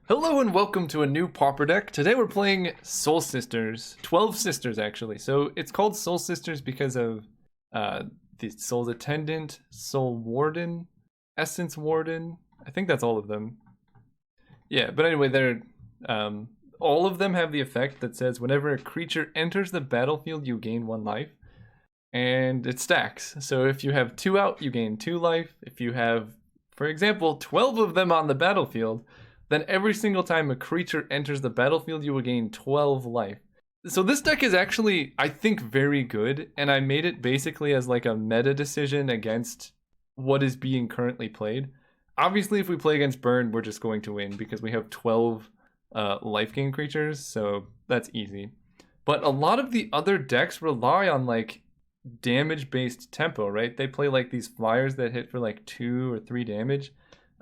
Hello and welcome to a new Pauper deck. Today we're playing Soul Sisters, 12 sisters actually. So it's called Soul Sisters because of the Soul's Attendant, Soul Warden, Essence Warden. I think that's all of them. Yeah, but anyway, they're all of them have the effect that says whenever a creature enters the battlefield, you gain 1 life, and it stacks. So if you have 2 out, you gain 2 life. If you have, for example, 12 of them on the battlefield, then every single time a creature enters the battlefield, you will gain 12 life. So this deck is actually, I think, very good, and I made it basically as like a meta decision against what is being currently played. Obviously, if we play against Burn, we're just going to win because we have 12 life gain creatures, so that's easy. But a lot of the other decks rely on like damage-based tempo, right? They play like these flyers that hit for like 2 or 3 damage.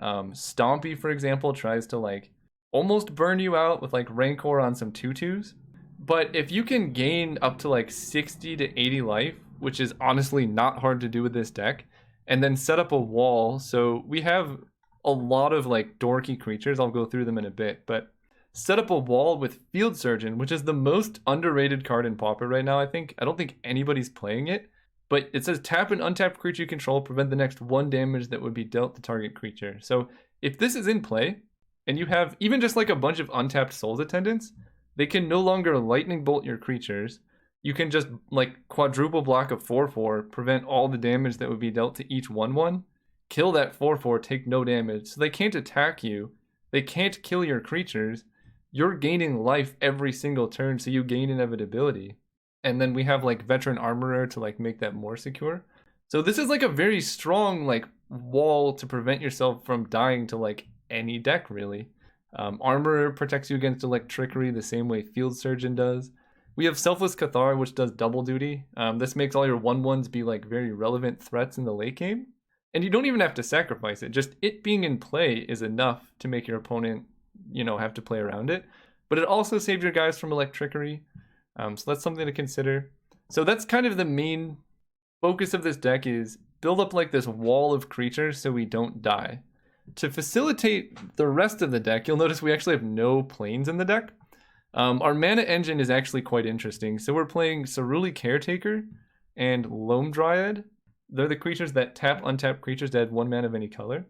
Stompy, for example, tries to like almost burn you out with like Rancor on some 2/2s. But if you can gain up to like 60 to 80 life, which is honestly not hard to do with this deck, and then set up a wall. So we have a lot of like dorky creatures. I'll go through them in a bit, but set up a wall with Field Surgeon, which is the most underrated card in Pauper right now, I think. I don't think anybody's playing it. But it says tap an untapped creature you control, prevent the next 1 damage that would be dealt the target creature. So if this is in play, and you have even just like a bunch of untapped Soul's Attendants, they can no longer lightning bolt your creatures. You can just like quadruple block a 4/4, prevent all the damage that would be dealt to each 1/1, kill that 4/4, take no damage. So they can't attack you, they can't kill your creatures. You're gaining life every single turn, so you gain inevitability. And then we have like Veteran Armorer to like make that more secure. So this is like a very strong like wall to prevent yourself from dying to like any deck really. Armorer protects you against Electrickery the same way Field Surgeon does. We have Selfless Cathar, which does double duty. This makes all your 1/1s be like very relevant threats in the late game. And you don't even have to sacrifice it. Just it being in play is enough to make your opponent, have to play around it. But it also saves your guys from Electrickery. So that's something to consider. So that's kind of the main focus of this deck, is build up like this wall of creatures so we don't die. To facilitate the rest of the deck, you'll notice we actually have no planes in the deck. Our mana engine is actually quite interesting. So we're playing Cerulean Caretaker and Loam Dryad. They're the creatures that tap untapped creatures to add 1 mana of any color.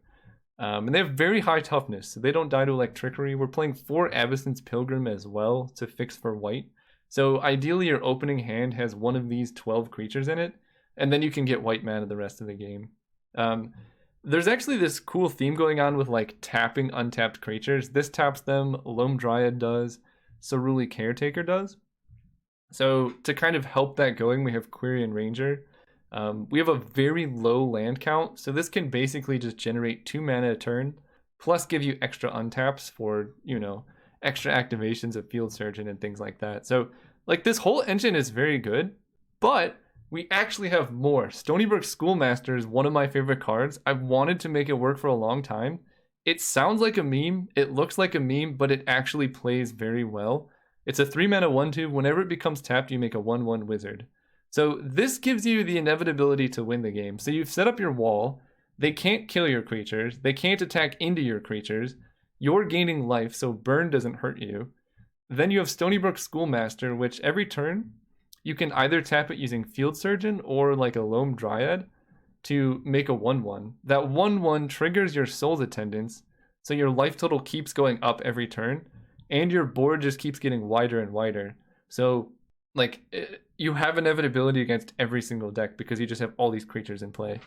And they have very high toughness, so they don't die to Electrickery. We're playing 4 Avacyn's Pilgrim as well to fix for white. So ideally your opening hand has one of these 12 creatures in it, and then you can get white mana the rest of the game. There's actually this cool theme going on with like tapping untapped creatures. This taps them, Loam Dryad does, Cerulean Caretaker does. So to kind of help that going, we have Quirion Ranger. We have a very low land count, so this can basically just generate 2 mana a turn, plus give you extra untaps for, extra activations of Field Surgeon and things like that. So like this whole engine is very good, but we actually have more. Stony Brook Schoolmaster is one of my favorite cards. I've wanted to make it work for a long time. It sounds like a meme, it looks like a meme, but it actually plays very well. It's a 3 mana 1/2. Whenever it becomes tapped, you make a 1/1 wizard. So this gives you the inevitability to win the game. So you've set up your wall, they can't kill your creatures, they can't attack into your creatures, you're gaining life, so burn doesn't hurt you. Then you have Stony Brook Schoolmaster, which every turn you can either tap it using Field Surgeon or like a Loam Dryad to make a 1/1. That 1/1 triggers your Soul's Attendants, so your life total keeps going up every turn, and your board just keeps getting wider and wider. So like you have inevitability against every single deck because you just have all these creatures in play.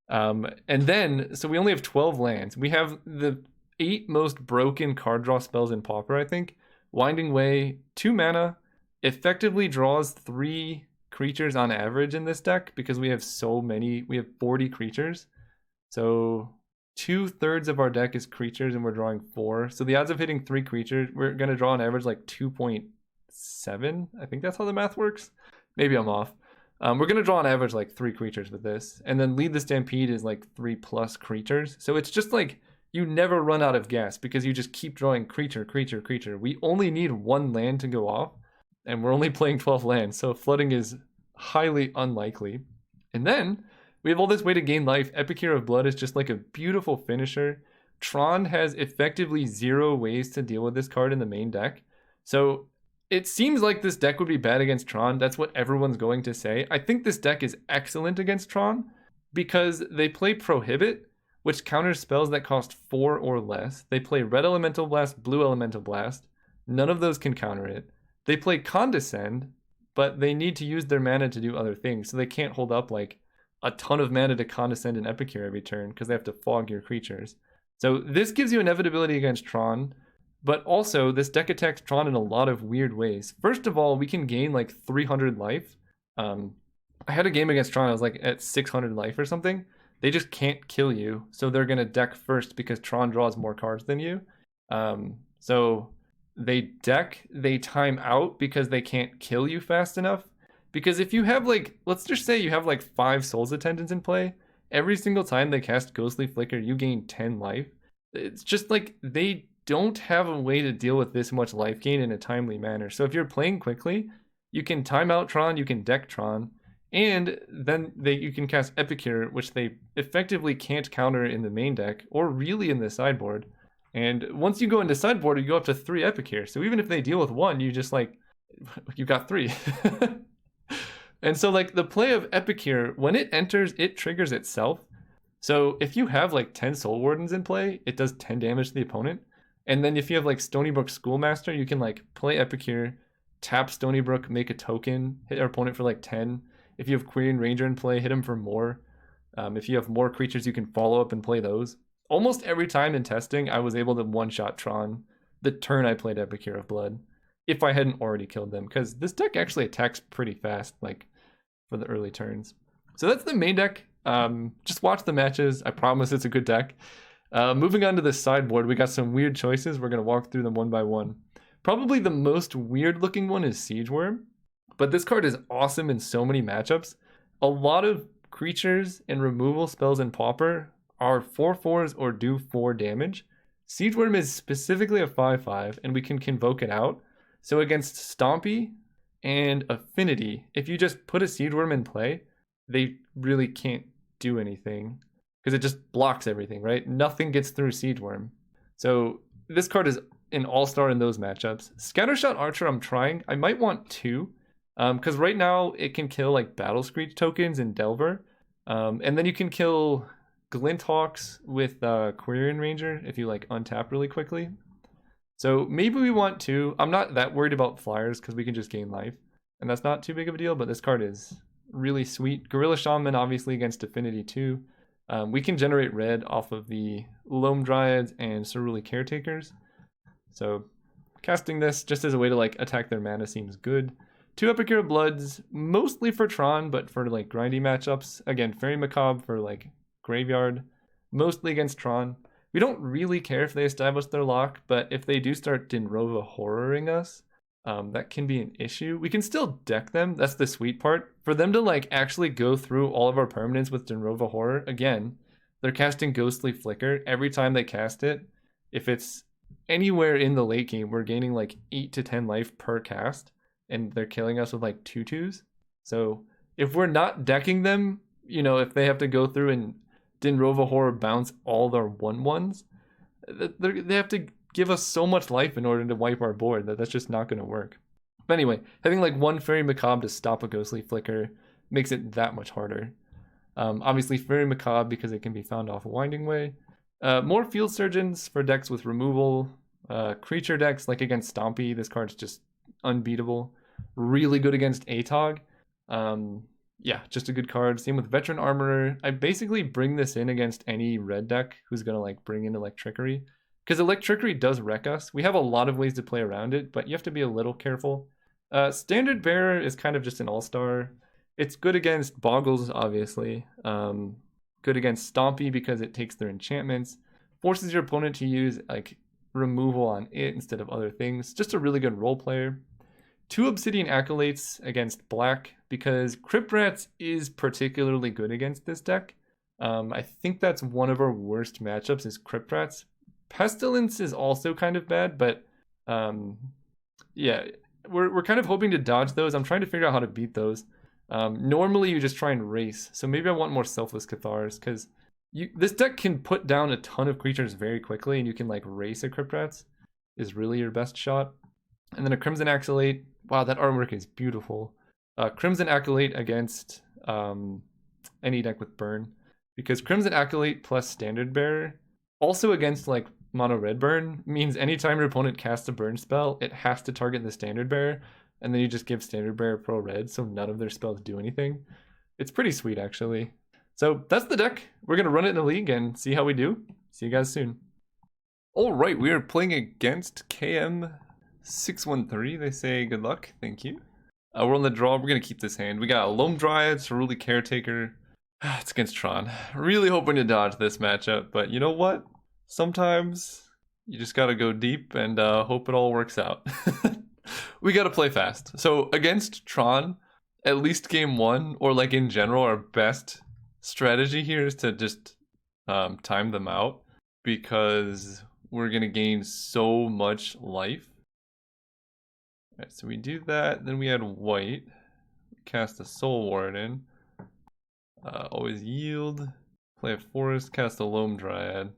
And then, so we only have 12 lands. We have the 8 most broken card draw spells in Pauper, I think. Winding Way, 2 mana, effectively draws 3 creatures on average in this deck because we have so many. We have 40 creatures. So 2/3 of our deck is creatures and we're drawing 4. So the odds of hitting 3 creatures, we're going to draw on average like 2.7. I think that's how the math works. Maybe I'm off. We're going to draw on average like 3 creatures with this. And then Lead the Stampede is like 3+ creatures. So it's just like you never run out of gas because you just keep drawing creature, creature, creature. We only need 1 land to go off, and we're only playing 12 lands, so flooding is highly unlikely. And then we have all this way to gain life. Epicure of Blood is just like a beautiful finisher. Tron has effectively 0 ways to deal with this card in the main deck. So it seems like this deck would be bad against Tron. That's what everyone's going to say. I think this deck is excellent against Tron because they play Prohibit, which counters spells that cost 4 or less. They play Red Elemental Blast, Blue Elemental Blast. None of those can counter it. They play Condescend, but they need to use their mana to do other things, so they can't hold up like a ton of mana to Condescend and Epicure every turn because they have to fog your creatures. So this gives you inevitability against Tron, but also this deck attacks Tron in a lot of weird ways. First of all, we can gain like 300 life. I had a game against Tron, I was like at 600 life or something. They just can't kill you, so they're gonna deck first because Tron draws more cards than you. So they deck, they time out because they can't kill you fast enough. Because if you have like, let's just say you have like 5 Souls Attendants in play, every single time they cast Ghostly Flicker, you gain 10 life. It's just like they don't have a way to deal with this much life gain in a timely manner. So if you're playing quickly, you can time out Tron, you can deck Tron, and then you can cast Epicure, which they effectively can't counter in the main deck or really in the sideboard. And once you go into sideboard, you go up to 3 Epicure. So even if they deal with 1, you just like, you got 3. And so like the play of Epicure, when it enters, it triggers itself. So if you have like 10 Soul Wardens in play, it does 10 damage to the opponent. And then if you have like Stonybrook Schoolmaster, you can like play Epicure, tap Stonybrook, make a token, hit our opponent for like 10. If you have Quirion Ranger in play, hit him for more. If you have more creatures, you can follow up and play those. Almost every time in testing, I was able to one-shot Tron the turn I played Epicure of Blood, if I hadn't already killed them, because this deck actually attacks pretty fast, like for the early turns. So that's the main deck. Just watch the matches. I promise it's a good deck. Moving on to the sideboard, we got some weird choices. We're going to walk through them one by one. Probably the most weird looking one is Siege Worm, but this card is awesome in so many matchups. A lot of creatures and removal spells in Pauper are 4/4s or do 4 damage. Siege Worm is specifically a 5/5, and we can convoke it out. So against Stompy and Affinity, if you just put a Siege Worm in play, they really can't do anything because it just blocks everything, right? Nothing gets through Siege Worm. So this card is an all-star in those matchups. Scattershot Archer, I'm trying. I might want 2 because right now it can kill like Battle Screech tokens and Delver. And then you can kill Glinthawks with Quirion Ranger if you like untap really quickly. So maybe we want 2. I'm not that worried about flyers because we can just gain life. And that's not too big of a deal, but this card is really sweet. Guerrilla Shaman obviously against Affinity too. We can generate red off of the Loam Dryads and Ceruli Caretakers. So casting this just as a way to like attack their mana seems good. 2 Epicure Bloods, mostly for Tron, but for like grindy matchups. Again, Fairy Macabre for like Graveyard, mostly against Tron. We don't really care if they establish their lock, but if they do start Dinrova horroring us, that can be an issue. We can still deck them. That's the sweet part. For them to like actually go through all of our permanents with Dinrova Horror, again, they're casting Ghostly Flicker. Every time they cast it, if it's anywhere in the late game, we're gaining like 8 to 10 life per cast, and they're killing us with like 2/2s. So if we're not decking them, you know, if they have to go through and Dinrova Horror bounce all their 1/1s, they have to give us so much life in order to wipe our board that's just not going to work. But anyway, having like 1 Fairy Macabre to stop a Ghostly Flicker makes it that much harder. Obviously Fairy Macabre because it can be found off a Winding Way. More Field Surgeons for decks with removal. Creature decks like against Stompy, this card's just unbeatable. Really good against Atog. Yeah, just a good card. Same with Veteran Armorer. I basically bring this in against any red deck who's going to like bring in Electrickery. Because Electrickery does wreck us. We have a lot of ways to play around it, but you have to be a little careful. Standard Bearer is kind of just an all-star. It's good against Boggles, obviously. Good against Stompy because it takes their enchantments. Forces your opponent to use like removal on it instead of other things. Just a really good role player. 2 Obsidian Acolytes against black because Crypt Rats is particularly good against this deck. I think that's one of our worst matchups is Crypt Rats. Pestilence is also kind of bad, but yeah, we're kind of hoping to dodge those. I'm trying to figure out how to beat those. Normally you just try and race, so maybe I want more Selfless Cathars because This deck can put down a ton of creatures very quickly, and you can like race a Crypt Rats is really your best shot. And then a Crimson Acolyte. Wow, that artwork is beautiful. Crimson Acolyte against any deck with burn, because Crimson Acolyte plus Standard Bearer, also against like mono red burn, means anytime your opponent casts a burn spell, it has to target the Standard Bearer, and then you just give Standard Bearer pro red, so none of their spells do anything. It's pretty sweet, actually. So that's the deck. We're gonna run it in the league and see how we do. See you guys soon. All right, we are playing against KM613. They say good luck. Thank you. We're on the draw. We're gonna keep this hand. We got a Loam Dryad, Cerulean Caretaker. It's against Tron. Really hoping to dodge this matchup, but you know what? Sometimes you just gotta go deep and hope it all works out. We gotta play fast. So against Tron, at least game one, or like in general, our best strategy here is to just time them out, because we're gonna gain so much life. All right, so we do that, then we add white, cast a Soul Warden, always yield, play a forest, cast a Loam Dryad.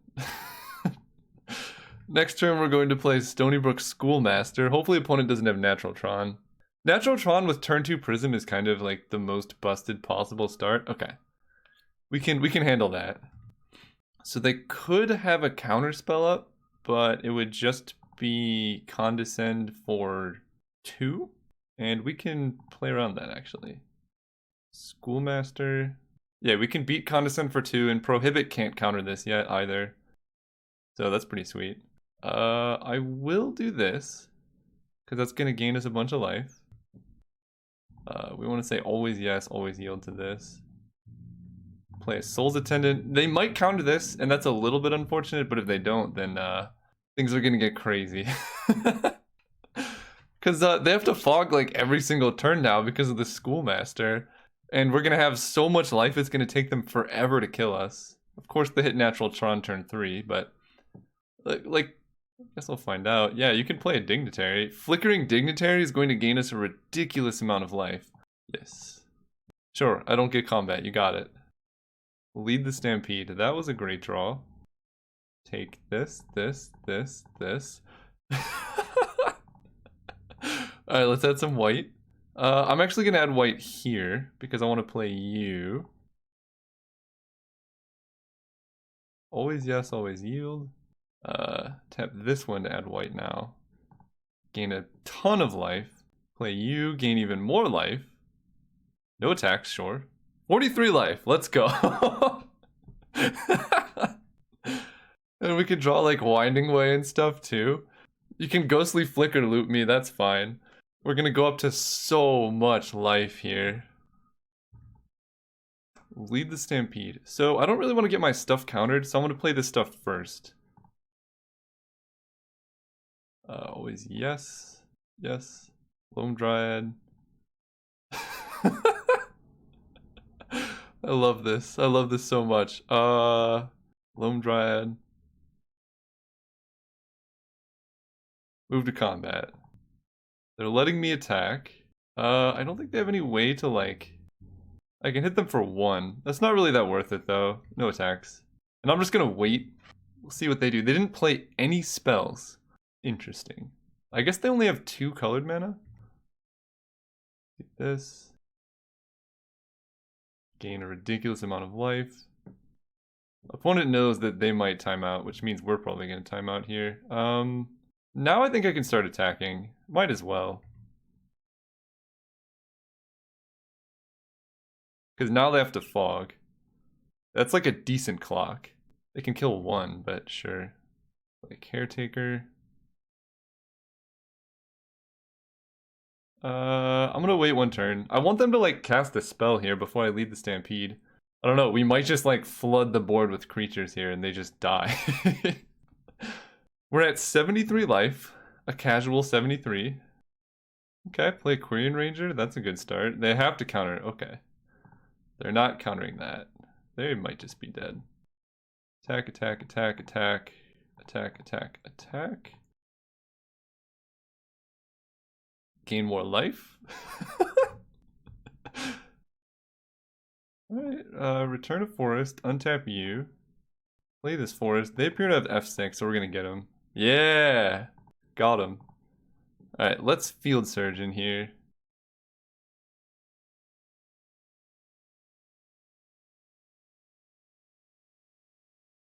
Next turn we're going to play Stony Brook Schoolmaster. Hopefully opponent doesn't have Natural Tron. Natural Tron with turn 2 Prism is kind of like the most busted possible start. Okay. We can handle that. So they could have a counter spell up, but it would just be Condescend for 2, and we can play around that actually. Schoolmaster. Yeah, we can beat Condescend for 2, and Prohibit can't counter this yet either. So that's pretty sweet. I will do this, because that's going to gain us a bunch of life. We want to say always yes, always yield to this. Play a Soul's Attendant. They might counter this, and that's a little bit unfortunate, but if they don't, then things are going to get crazy. Because they have to fog like every single turn now because of the Schoolmaster. And we're going to have so much life, it's going to take them forever to kill us. Of course, they hit Natural Tron turn 3, but like I guess we'll find out. Yeah, you can play a Dignitary. Flickering Dignitary is going to gain us a ridiculous amount of life. Yes. Sure, I don't get combat. You got it. Lead the Stampede. That was a great draw. Take this, this, this, this. Alright, let's add some white. I'm actually going to add white here because I want to play you. Always yes, always yield. Tap this one to add white now. Gain a ton of life. Play you, gain even more life. No attacks, sure. 43 life, let's go. And we can draw like Winding Way and stuff too. You can Ghostly Flicker loot me, that's fine. We're gonna go up to so much life here. Lead the Stampede. So I don't really want to get my stuff countered, so I'm gonna play this stuff first. Always yes, yes. Loam Dryad. I love this. I love this so much. Loam Dryad. Move to combat. They're letting me attack. I don't think they have any way to like... I can hit them for 1. That's not really that worth it though. No attacks. And I'm just gonna wait. We'll see what they do. They didn't play any spells. Interesting. I guess they only have 2 colored mana. Take this. Gain a ridiculous amount of life. Opponent knows that they might time out, which means we're probably going to time out here. Now I think I can start attacking. Might as well. Because now they have to fog. That's like a decent clock. They can kill 1, but sure. Like Caretaker. I'm gonna wait 1 turn. I want them to like cast a spell here before I lead the Stampede. I don't know, we might just like flood the board with creatures here and they just die. We're at 73 life, a casual 73. Okay, play Quirion Ranger, that's a good start. They have to counter, okay. They're not countering that. They might just be dead. Attack, attack, attack, attack, attack, attack, attack. Gain more life. Alright, return a forest, untap you. Play this forest. They appear to have F6, so we're gonna get them. Yeah! Got him. Alright, let's Field Surge in here.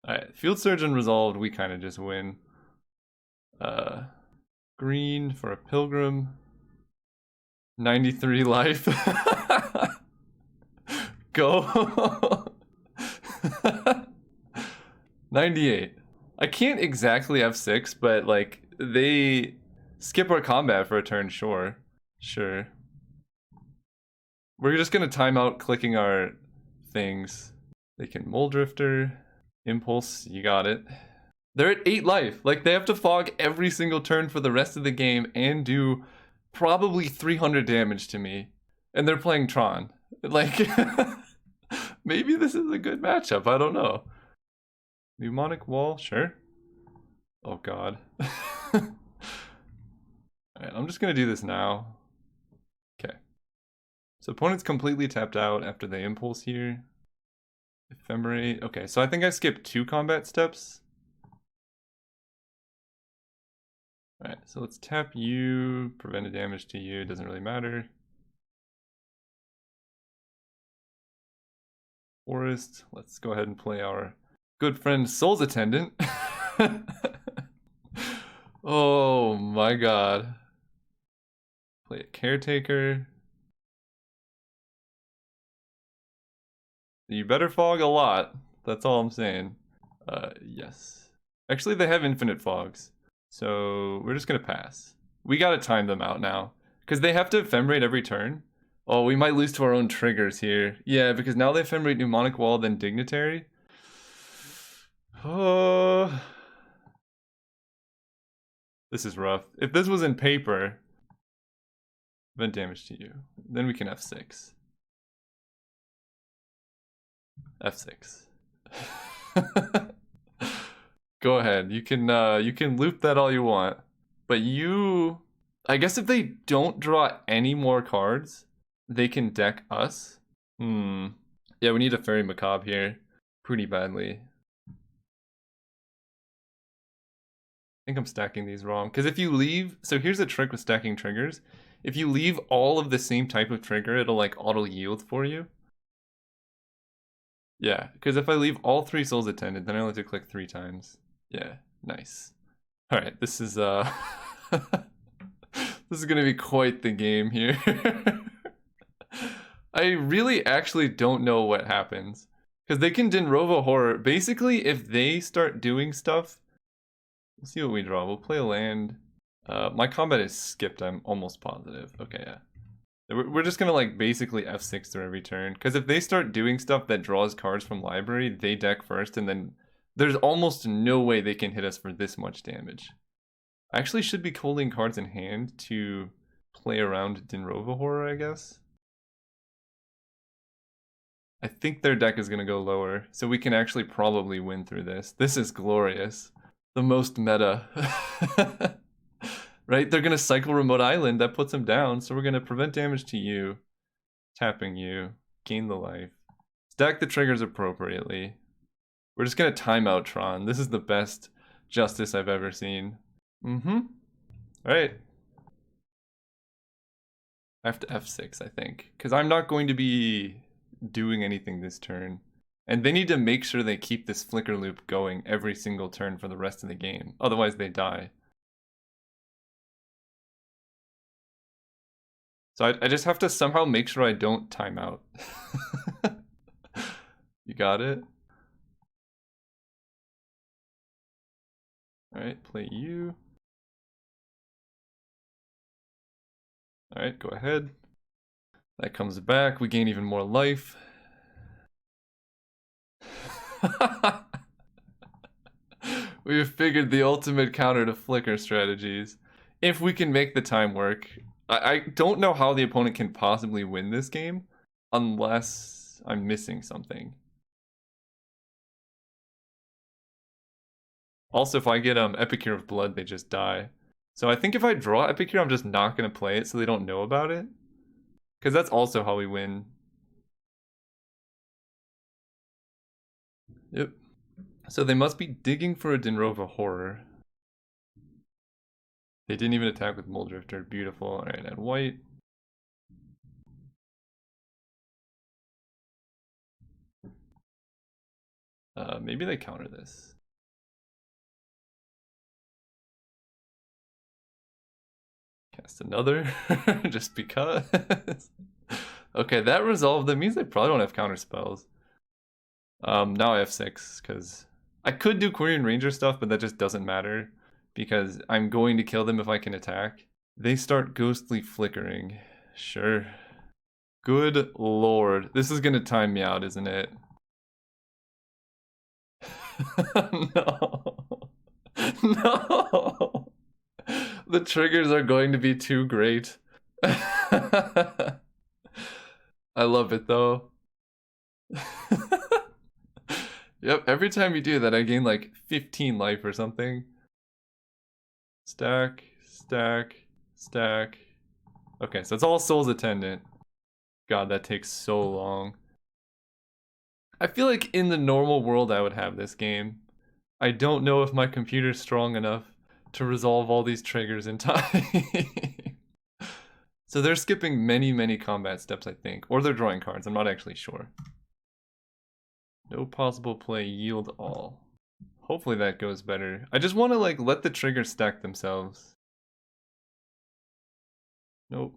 Alright, Field Surge unresolved, we kind of just win. Green for a Pilgrim. 93 life. Go. 98. I can't exactly F6, but like they skip our combat for a turn, sure. Sure. We're just gonna time out clicking our things. They can Mole Drifter, Impulse, you got it. They're at 8 life. Like they have to fog every single turn for the rest of the game and do probably 300 damage to me. And they're playing Tron. Like, maybe this is a good matchup, I don't know. Mnemonic Wall, sure. Oh god. Alright, I'm just gonna do this now. Okay. So opponent's completely tapped out after they impulse here. Ephemerate. Okay, so I think I skipped 2 combat steps. Alright, so let's tap you, prevent a damage to you, doesn't really matter. Forest, let's go ahead and play our good friend Soul's Attendant. Oh my god. Play a Caretaker. You better fog a lot, that's all I'm saying. Yes. Actually, they have infinite fogs. So we're just gonna pass. We gotta time them out now. Because they have to ephemerate every turn. Oh, we might lose to our own triggers here. Yeah, because now they ephemerate Mnemonic Wall, then Dignitary. Oh. This is rough. If this was in paper, prevent damage to you. Then we can F6. F6. Go ahead. You can loop that all you want. But I guess if they don't draw any more cards, they can deck us. Yeah, we need a Fairy Macabre here pretty badly. I think I'm stacking these wrong. Because if you leave, so here's a trick with stacking triggers. If you leave all of the same type of trigger, it'll like auto yield for you. Yeah, because if I leave all 3 Soul's Attendant, then I only have to click 3 times. Yeah, nice. Alright, this is this is gonna be quite the game here. I really actually don't know what happens. Because they can Dinrova Horror. Basically, if they start doing stuff, we'll see what we draw. We'll play a land. My combat is skipped, I'm almost positive. Okay, yeah. We're just gonna like basically F6 through every turn. Because if they start doing stuff that draws cards from library, they deck first, and then there's almost no way they can hit us for this much damage. I actually should be holding cards in hand to play around Dinrova Horror, I guess. I think their deck is gonna go lower, so we can actually probably win through this. This is glorious. The most meta. Right? They're gonna cycle Remote Island, that puts them down, so we're gonna prevent damage to you, tapping you, gain the life, stack the triggers appropriately. We're just gonna time out Tron. This is the best justice I've ever seen. Alright. I have to F6, I think, because I'm not going to be doing anything this turn. And they need to make sure they keep this flicker loop going every single turn for the rest of the game. Otherwise they die. So I just have to somehow make sure I don't time out. You got it? Alright, play you. Alright, go ahead. That comes back, we gain even more life. We have figured the ultimate counter to flicker strategies. If we can make the time work. I don't know how the opponent can possibly win this game unless I'm missing something. Also, if I get Epicure of Blood, they just die. So I think if I draw Epicure, I'm just not going to play it so they don't know about it. Because that's also how we win. Yep. So they must be digging for a Dinrova Horror. They didn't even attack with Muldrifter. Beautiful. Alright, add white. Maybe they counter this. Cast another, just because. Okay, that resolved. That means they probably don't have counter spells. Now I have 6, because I could do Quirion Ranger stuff, but that just doesn't matter, because I'm going to kill them if I can attack. They start Ghostly Flickering. Sure. Good lord. This is gonna time me out, isn't it? No. No. The triggers are going to be too great. I love it though. Yep, every time you do that, I gain like 15 life or something. Stack, stack, stack. Okay, so it's all Soul's Attendant. God, that takes so long. I feel like in the normal world I would have this game. I don't know if my computer's strong enough to resolve all these triggers in time. So they're skipping many combat steps, I think. Or they're drawing cards, I'm not actually sure. No possible play, yield all. Hopefully that goes better. I just want to like let the triggers stack themselves. Nope.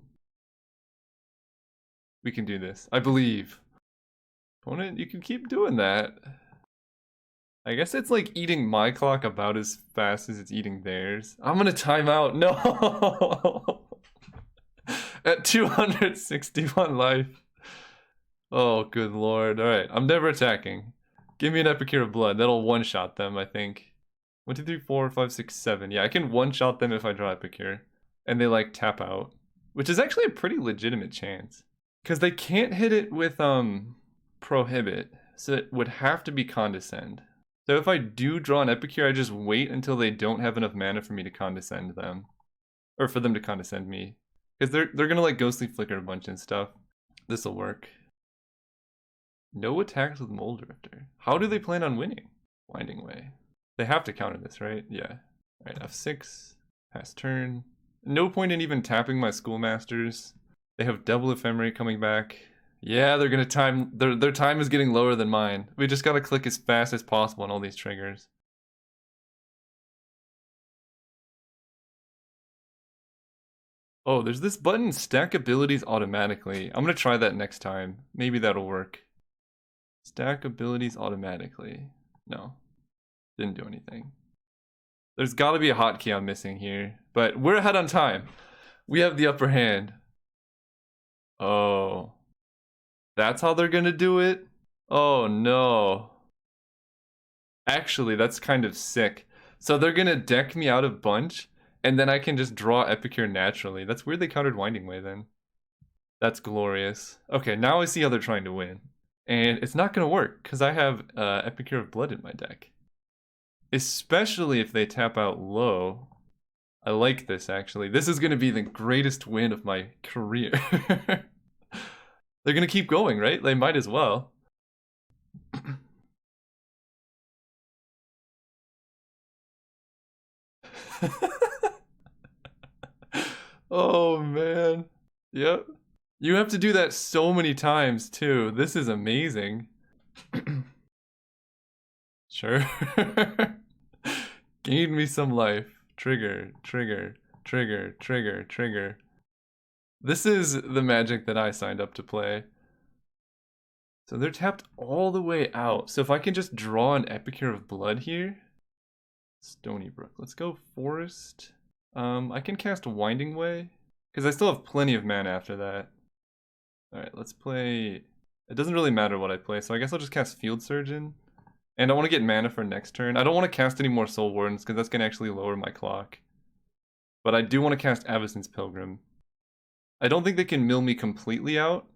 We can do this. I believe. Opponent, you can keep doing that. I guess it's like eating my clock about as fast as it's eating theirs. I'm gonna time out. No! At 261 life. Oh, good lord. Alright, I'm never attacking. Give me an Epicure of Blood. That'll one-shot them, I think. 1, 2, 3, 4, 5, 6, 7. Yeah, I can one-shot them if I draw Epicure. And they, like, tap out. Which is actually a pretty legitimate chance. Because they can't hit it with, Prohibit. So it would have to be Condescend. So if I do draw an Epicure, I just wait until they don't have enough mana for me to Condescend them. Or for them to Condescend me. Because they're gonna, like, Ghostly Flicker a bunch and stuff. This'll work. No attacks with Muldrifter. How do they plan on winning? Winding Way. They have to counter this, right? Yeah. Alright, F6. Pass turn. No point in even tapping my Schoolmasters. They have double Ephemery coming back. Yeah, they're gonna time... Their time is getting lower than mine. We just gotta click as fast as possible on all these triggers. Oh, there's this button, Stack Abilities Automatically. I'm gonna try that next time. Maybe that'll work. Stack abilities automatically. No. Didn't do anything. There's gotta be a hotkey I'm missing here. But we're ahead on time. We have the upper hand. Oh. That's how they're gonna do it? Oh no. Actually, that's kind of sick. So they're gonna deck me out of bunch, and then I can just draw Epicure naturally. That's weird they countered Winding Way then. That's glorious. Okay, now I see how they're trying to win. And it's not going to work, because I have Epicure of Blood in my deck. Especially if they tap out low. I like this, actually. This is going to be the greatest win of my career. They're going to keep going, right? They might as well. Oh, man. Yep. You have to do that so many times, too. This is amazing. Sure. Gain me some life. Trigger, trigger, trigger, trigger, trigger. This is the Magic that I signed up to play. So they're tapped all the way out. So if I can just draw an Epicure of Blood here. Stony Brook. Let's go Forest. I can cast Winding Way. Because I still have plenty of mana after that. Alright, let's play... It doesn't really matter what I play, so I guess I'll just cast Field Surgeon. And I want to get mana for next turn. I don't want to cast any more Soul Wardens, because that's going to actually lower my clock. But I do want to cast Avacyn's Pilgrim. I don't think they can mill me completely out.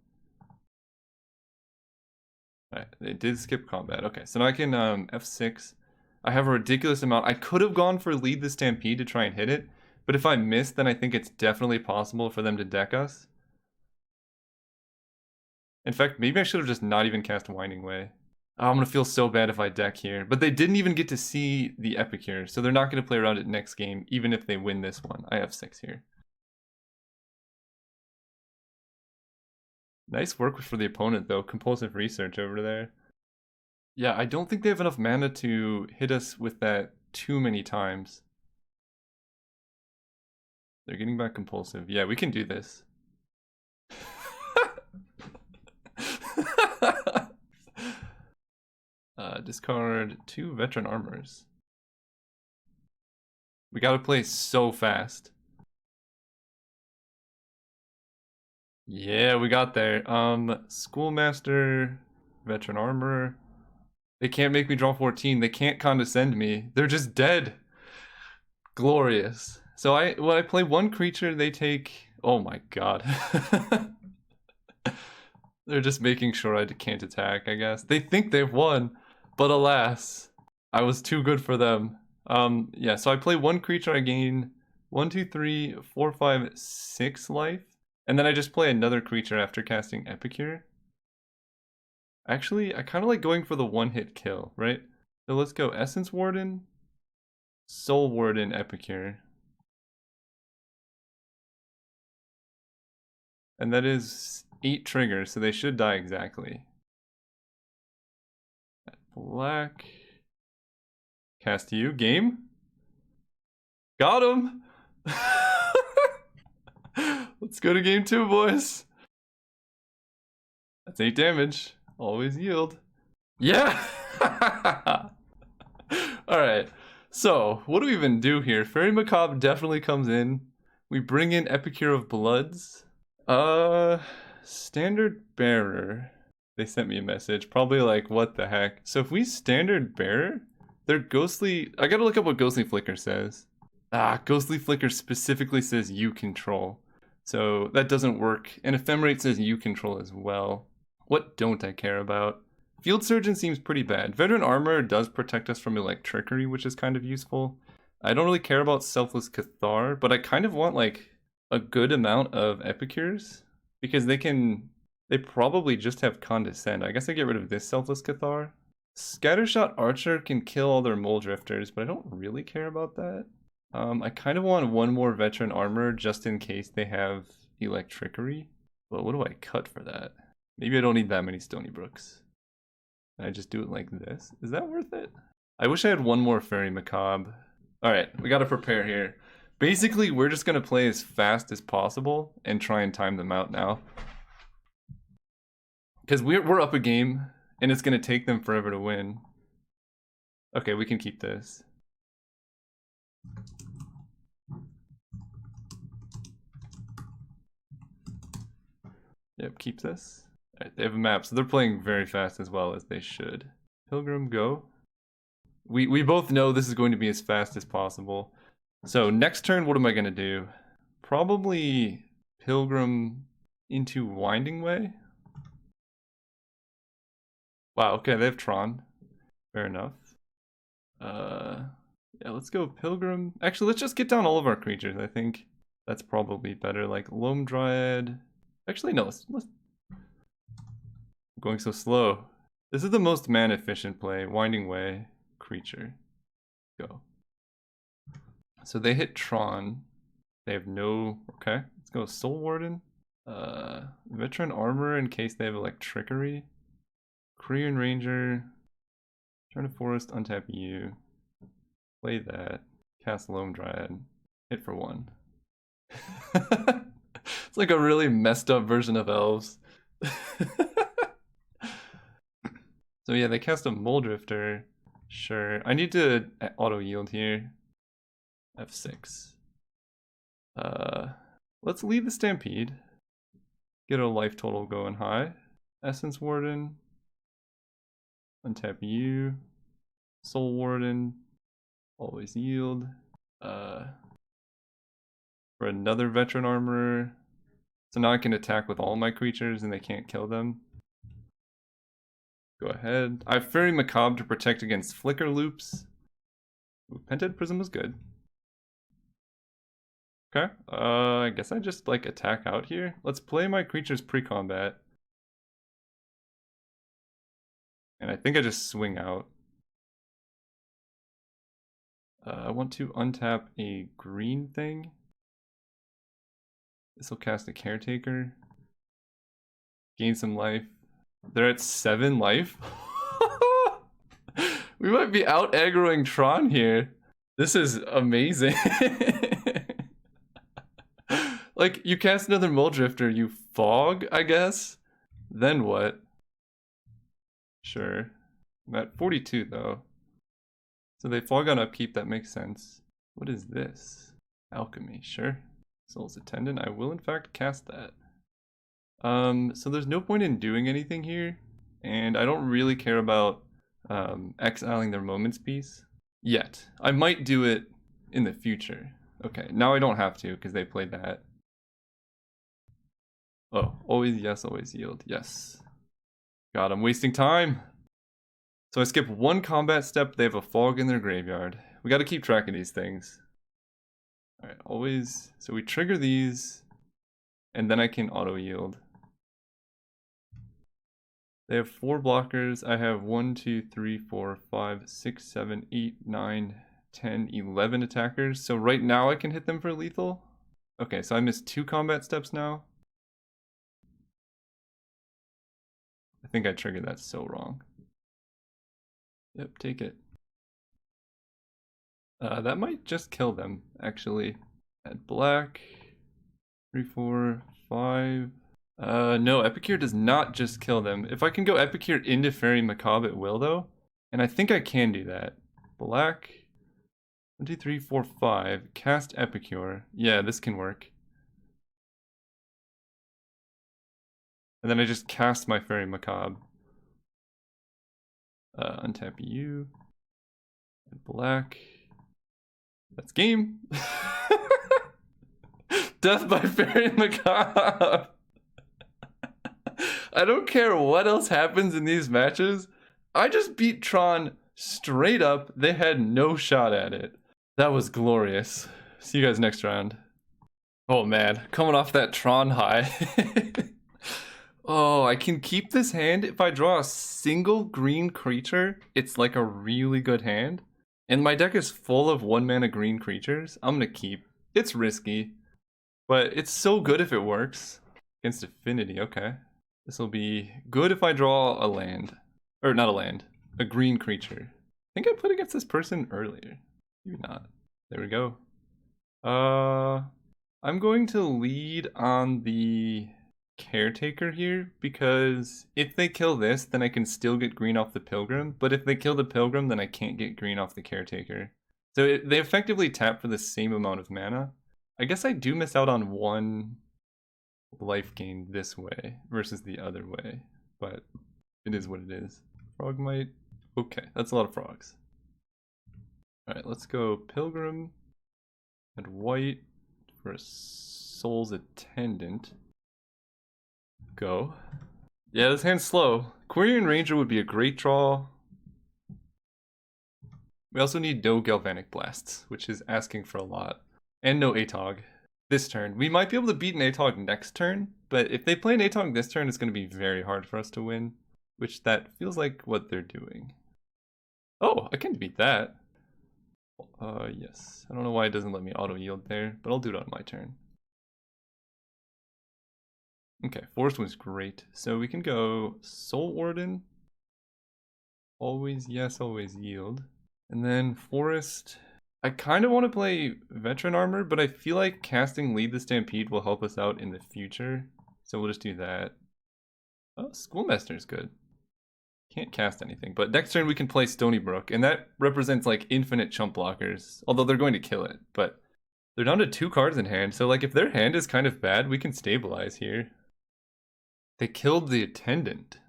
Alright, they did skip combat. Okay, so now I can F6. I have a ridiculous amount. I could have gone for Lead the Stampede to try and hit it. But if I miss, then I think it's definitely possible for them to deck us. In fact, maybe I should have just not even cast Winding Way. Oh, I'm gonna feel so bad if I deck here. But they didn't even get to see the Epicure, so they're not gonna play around it next game, even if they win this one. I have 6 here. Nice work for the opponent, though. Compulsive research over there. Yeah, I don't think they have enough mana to hit us with that too many times. They're getting back compulsive. Yeah, we can do this. Discard 2 veteran armors. We gotta play so fast. Yeah, we got there. Schoolmaster, veteran armor. They can't make me draw 14. They can't condescend me. They're just dead. Glorious. So when I play one creature, they take. Oh my god. They're just making sure I can't attack, I guess. They think they've won, but alas, I was too good for them. Yeah, so I play one creature, I gain 1, 2, 3, 4, 5, 6 life. And then I just play another creature after casting Epicure. Actually, I kind of like going for the one-hit kill, right? So let's go Essence Warden, Soul Warden, Epicure. And that is 8 triggers, so they should die exactly. Black. Cast you. Game. Got him! Let's go to game 2, boys. That's 8 damage. Always yield. Yeah! Alright. So, what do we even do here? Fairy Macabre definitely comes in. We bring in Epicure of Bloods. Standard Bearer. They sent me a message. Probably like, what the heck? So if we Standard Bearer, they're Ghostly... I gotta look up what Ghostly Flicker says. Ghostly Flicker specifically says you control. So that doesn't work. And Ephemerate says you control as well. What don't I care about? Field Surgeon seems pretty bad. Veteran Armor does protect us from Electrickery, which is kind of useful. I don't really care about Selfless Cathar, but I kind of want like a good amount of Epicures because they probably just have Condescend. I guess I get rid of this Selfless Cathar. Scattershot Archer can kill all their Mole Drifters, but I don't really care about that. I kind of want one more Veteran Armor just in case they have Electrickery. But what do I cut for that? Maybe I don't need that many Stony Brooks. Can I just do it like this? Is that worth it? I wish I had one more Fairy Macabre. Alright, we gotta prepare here. Basically, we're just gonna play as fast as possible and try and time them out now. Because we're up a game, and it's gonna take them forever to win. Okay, we can keep this. Yep, keep this. Alright, they have a map, so they're playing very fast as well as they should. Pilgrim, go. We both know this is going to be as fast as possible. So next turn, what am I going to do? Probably Pilgrim into Winding Way. Wow, okay, they have Tron. Fair enough. Yeah, let's go Pilgrim. Actually, let's just get down all of our creatures. I think that's probably better. Like Loam Dryad. Actually, no, let's... I'm going so slow. This is the most mana efficient play. Winding Way, creature. Go. So they hit Tron. They have no... Okay, let's go Soul Warden. Veteran Armor in case they have Electrickery. Korean Ranger. Turn to Forest, untap you. Play that. Cast Loam Dryad. Hit for 1. It's like a really messed up version of Elves. So yeah, they cast a Mole Drifter. Sure. I need to auto yield here. F6. Let's leave the Stampede. Get a life total going high. Essence Warden. Untap you. Soul Warden. Always yield. For another Veteran Armorer. So now I can attack with all my creatures and they can't kill them. Go ahead. I have Fairy Macabre to protect against Flicker Loops. Ooh, Pented Prism was good. Okay. I guess I just like attack out here. Let's play my creatures pre-combat. And I think I just swing out. I want to untap a green thing. This will cast a Caretaker. Gain some life. They're at 7 life. We might be out aggroing Tron here. This is amazing. Like, you cast another Muldrifter, you fog, I guess? Then what? Sure. I'm at 42 though. So they fog on upkeep, that makes sense. What is this? Alchemy, sure. Soul's Attendant, I will in fact cast that. So there's no point in doing anything here, and I don't really care about exiling their Moments piece yet. I might do it in the future. Okay, now I don't have to because they played that. Oh, always yes, always yield. Yes. God, I'm wasting time. So I skip 1 combat step, they have a fog in their graveyard. We gotta keep track of these things. Alright, always. So we trigger these, and then I can auto yield. They have 4 blockers. I have 1, 2, 3, 4, 5, 6, 7, 8, 9, 10, 11 attackers. So right now I can hit them for lethal. Okay, so I missed 2 combat steps now. I think I triggered that so wrong. Yep, take it. That might just kill them, actually. At black. 3, 4, 5. No, Epicure does not just kill them. If I can go Epicure into Fairy Macabre, it will, though. And I think I can do that. Black. 1, 2, 3, 4, 5. Cast Epicure. Yeah, this can work. And then I just cast my Fairy Macabre. Untap you. Black. That's game. Death by Fairy Macabre. I don't care what else happens in these matches. I just beat Tron straight up. They had no shot at it. That was glorious. See you guys next round. Oh man, coming off that Tron high. Oh, I can keep this hand if I draw a single green creature. It's like a really good hand. And my deck is full of 1 mana green creatures. I'm gonna keep. It's risky, but it's so good if it works. Against Affinity, okay. This will be good if I draw a land. Or not a land, a green creature. I think I played against this person earlier. Maybe not. There we go. I'm going to lead on the Caretaker here, because if they kill this, then I can still get green off the Pilgrim, but if they kill the Pilgrim, then I can't get green off the Caretaker. So they effectively tap for the same amount of mana. I guess I do miss out on 1 life gain this way versus the other way, but it is what it is. Frogmite. Okay, that's a lot of frogs. Alright, let's go Pilgrim and white for a Soul's Attendant. Go. Yeah, this hand's slow. Quirion Ranger would be a great draw. We also need no Galvanic Blasts, which is asking for a lot. And no Atog this turn. We might be able to beat an Atog next turn, but if they play an Atog this turn, it's going to be very hard for us to win, which that feels like what they're doing. Oh, I can beat that. Yes. I don't know why it doesn't let me auto yield there, but I'll do it on my turn. Okay, Forest was great. So we can go Soul Warden. Always yes, always yield. And then Forest. I kind of want to play Veteran Armor, but I feel like casting Lead the Stampede will help us out in the future. So we'll just do that. Oh, Schoolmaster is good. Can't cast anything, but next turn we can play Stony Brook, and that represents like infinite chump blockers. Although they're going to kill it, but they're down to 2 cards in hand. So like if their hand is kind of bad, we can stabilize here. They killed the Attendant.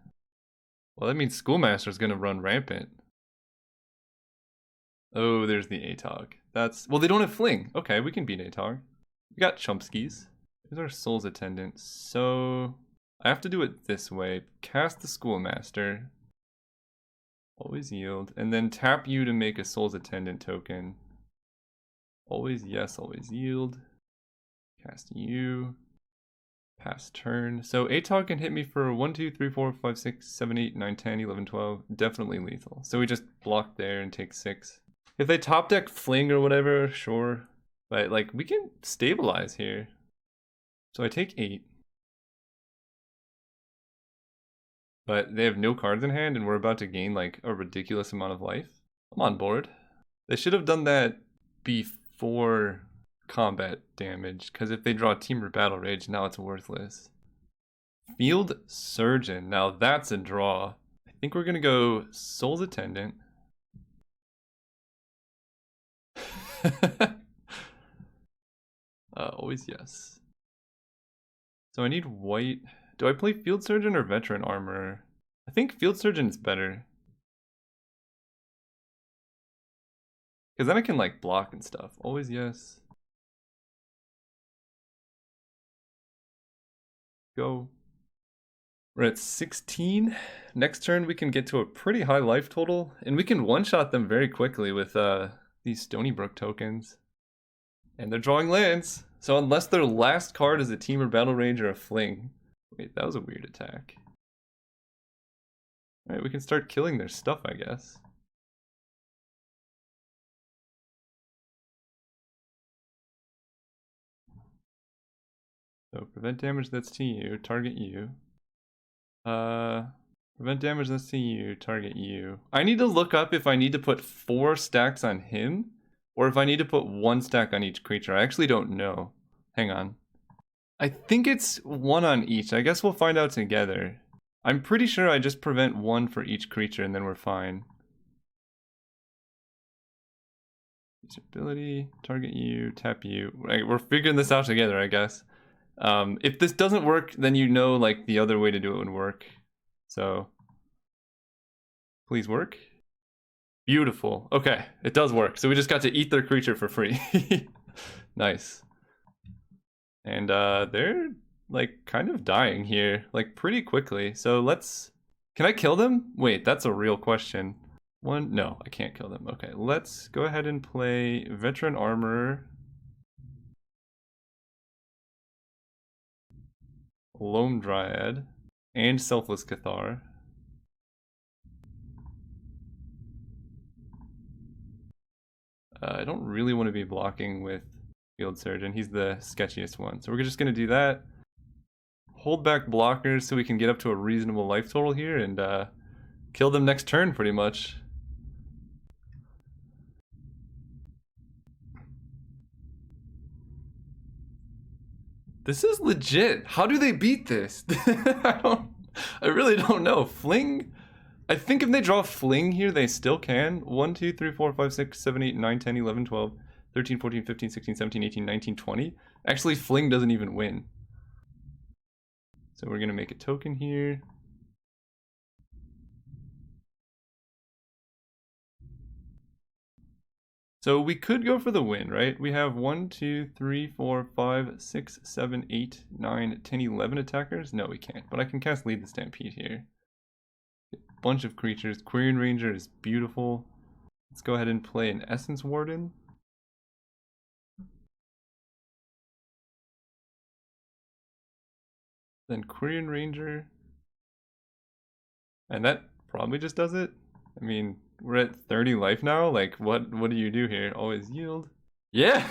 Well, that means Schoolmaster's gonna run rampant. Oh, there's the Atog. That's... Well, they don't have Fling. Okay, we can beat Atog. We got Chumpskis. Here's our Soul's Attendant. So... I have to do it this way. Cast the Schoolmaster. Always yield. And then tap you to make a Soul's Attendant token. Always yes, always yield. Cast you. Pass turn. So Atoll can hit me for 1, 2, 3, 4, 5, 6, 7, 8, 9, 10, 11, 12. Definitely lethal. So we just block there and take 6. If they top deck Fling or whatever, sure. But like we can stabilize here. So I take 8. But they have no cards in hand and we're about to gain like a ridiculous amount of life. I'm on board. They should have done that before combat damage, because if they draw Teamer Battle Rage, now it's worthless. Field Surgeon, now that's a draw. I think we're gonna go Soul's Attendant. Always yes. So I need white. Do I play Field Surgeon or Veteran Armor? I think Field Surgeon is better. Because then I can like block and stuff. Always yes. Go. We're at 16. Next turn we can get to a pretty high life total. And we can one-shot them very quickly with these Stony Brook tokens. And they're drawing lands. So unless their last card is a Teamer Battle Rage or a Fling. Wait, that was a weird attack. Alright, we can start killing their stuff, I guess. So prevent damage that's to you, target you. Prevent damage that's to you, target you. I need to look up if I need to put 4 stacks on him, or if I need to put 1 stack on each creature. I actually don't know. Hang on. I think it's 1 on each. I guess we'll find out together. I'm pretty sure I just prevent 1 for each creature and then we're fine. Ability, target you, tap you. Right, we're figuring this out together, I guess. If this doesn't work, then you know like the other way to do it would work. So please work. Beautiful. Okay, it does work. So we just got to eat their creature for free. Nice. And they're like kind of dying here, like pretty quickly. So let's, can I kill them? Wait, that's a real question. No, I can't kill them. Okay, let's go ahead and play Veteran Armor, Loam Dryad, and Selfless Cathar. I don't really want to be blocking with Field Surgeon. He's the sketchiest one. So we're just going to do that. Hold back blockers so we can get up to a reasonable life total here and kill them next turn pretty much. This is legit. How do they beat this? I really don't know. Fling, I think if they draw Fling here, they still can. 1, 2, 3, 4, 5, 6, 7, 8, 9, 10, 11, 12, 13, 14, 15, 16, 17, 18, 19, 20. Actually, Fling doesn't even win. So we're going to make a token here. So we could go for the win, right? We have 1, 2, 3, 4, 5, 6, 7, 8, 9, 10, 11 attackers. No, we can't, but I can cast Lead the Stampede here. A bunch of creatures. Quirion Ranger is beautiful. Let's go ahead and play an Essence Warden. Then Quirion Ranger. And that probably just does it. I mean, we're at 30 life now. Like, what do you do here? Always yield. Yeah!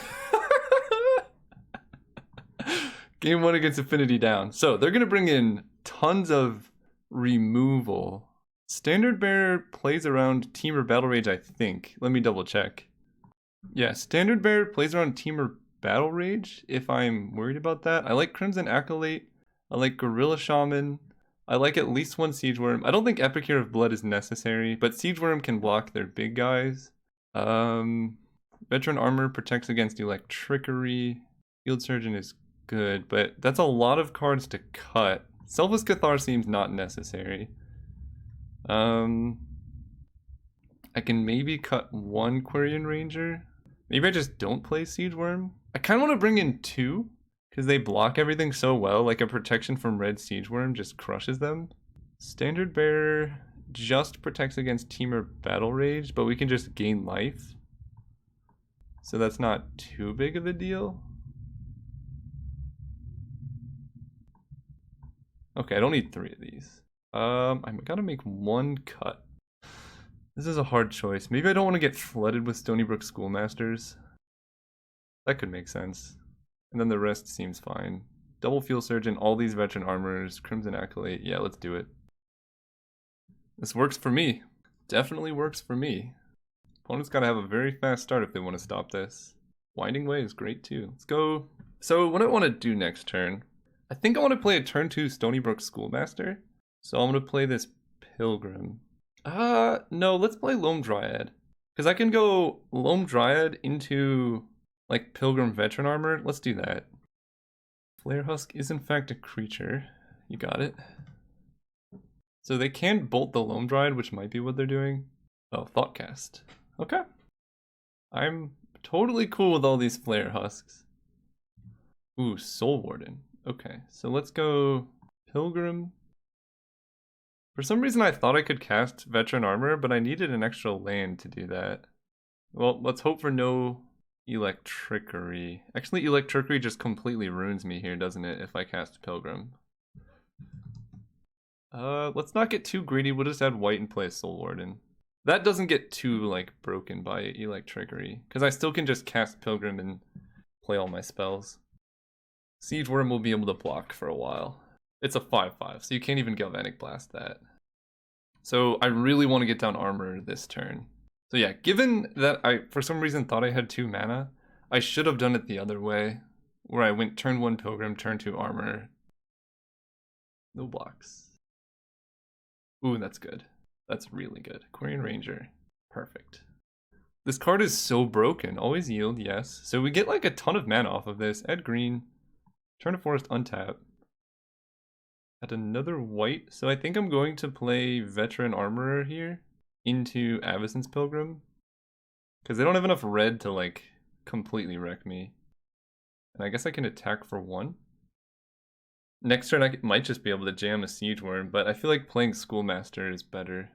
Game 1 against Affinity down. So, they're going to bring in tons of removal. Standard Bearer plays around Teamer Battle Rage, I think. Let me double check. Yeah, Standard Bearer plays around Teamer Battle Rage, if I'm worried about that. I like Crimson Acolyte. I like Guerrilla Shaman. I like at least 1 Siege Worm. I don't think Epicure of Blood is necessary, but Siege Worm can block their big guys. Veteran Armor protects against Electrickery. Field Surgeon is good, but that's a lot of cards to cut. Selfless Cathar seems not necessary. I can maybe cut 1 Quirion Ranger. Maybe I just don't play Siege Worm. I kind of want to bring in 2. Because they block everything so well, like a protection from Red Siege Worm just crushes them. Standard Bearer just protects against Teamer Battle Rage, but we can just gain life. So that's not too big of a deal. Okay, I don't need 3 of these. I gotta make 1 cut. This is a hard choice. Maybe I don't want to get flooded with Stony Brook Schoolmasters. That could make sense. And then the rest seems fine. Double Fuel Surgeon, all these Veteran Armors, Crimson Acolyte. Yeah, let's do it. This works for me. Definitely works for me. Opponents gotta have a very fast start if they want to stop this. Winding Way is great too. Let's go. So what I want to do next turn, I think I want to play a turn 2 Stony Brook Schoolmaster. So I'm going to play this Pilgrim. No, let's play Loam Dryad. Because I can go Loam Dryad into, like, Pilgrim Veteran Armor. Let's do that. Flare Husk is in fact a creature. You got it. So they can bolt the Loam Dryad, which might be what they're doing. Oh, Thoughtcast. Okay. I'm totally cool with all these Flare Husks. Ooh, Soul Warden. Okay, so let's go Pilgrim. For some reason I thought I could cast Veteran Armor, but I needed an extra land to do that. Well, let's hope for no Electrickery. Actually, Electrickery just completely ruins me here, doesn't it, if I cast Pilgrim. Let's not get too greedy, we'll just add white and play a Soul Warden. That doesn't get too, like, broken by Electrickery, because I still can just cast Pilgrim and play all my spells. Siege Worm will be able to block for a while. It's a 5/5, so you can't even Galvanic Blast that. So I really want to get down armor this turn. So yeah, given that I, for some reason, thought I had 2 mana, I should have done it the other way, where I went turn 1 Pilgrim, turn 2 armor. No blocks. Ooh, that's good. That's really good. Quarian Ranger. Perfect. This card is so broken. Always yield, yes. So we get like a ton of mana off of this. Add green. Turn to Forest, untap. Add another white. So I think I'm going to play Veteran Armorer here into Avacyn's Pilgrim. Because they don't have enough red to like completely wreck me. And I guess I can attack for 1. Next turn I might just be able to jam a Siege Worm, but I feel like playing Schoolmaster is better.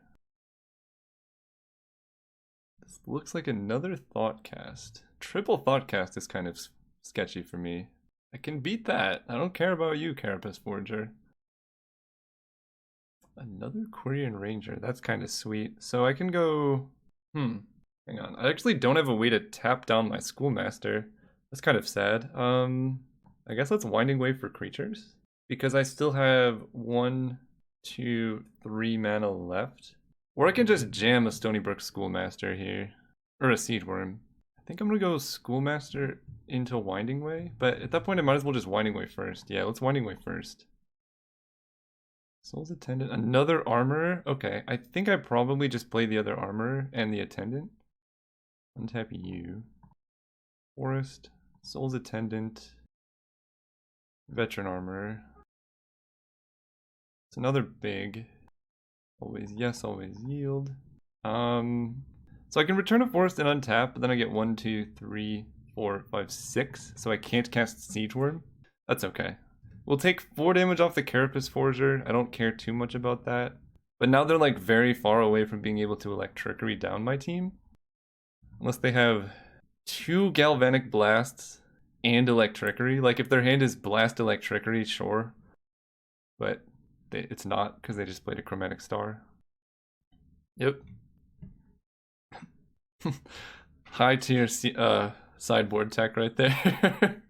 This looks like another Thoughtcast. Triple Thoughtcast is kind of sketchy for me. I can beat that. I don't care about you, Carapace Forger. Another Quarian Ranger. That's kind of sweet. So I can go... hang on. I actually don't have a way to tap down my Schoolmaster. That's kind of sad. I guess that's Winding Wave for creatures. Because I still have 1, 2, 3 mana left. Or I can just jam a Stony Brook Schoolmaster here. Or a Siege Worm. I think I'm gonna go Schoolmaster into Winding Way. But at that point I might as well just Winding Way first. Yeah, let's Winding Way first. Soul's Attendant. Another Armorer? Okay, I think I probably just play the other Armorer and the Attendant. Untap you. Forest. Soul's Attendant. Veteran Armorer. It's another big. Always yes, always yield. So I can return a Forest and untap, but then I get 1, 2, 3, 4, 5, 6. So I can't cast Siege Worm. That's okay. We'll take 4 damage off the Carapace Forger. I don't care too much about that. But now they're like very far away from being able to Electrickery down my team. Unless they have 2 Galvanic Blasts and Electrickery. Like if their hand is Blast Electrickery, sure. But it's not because they just played a Chromatic Star. Yep. High tier sideboard tech right there.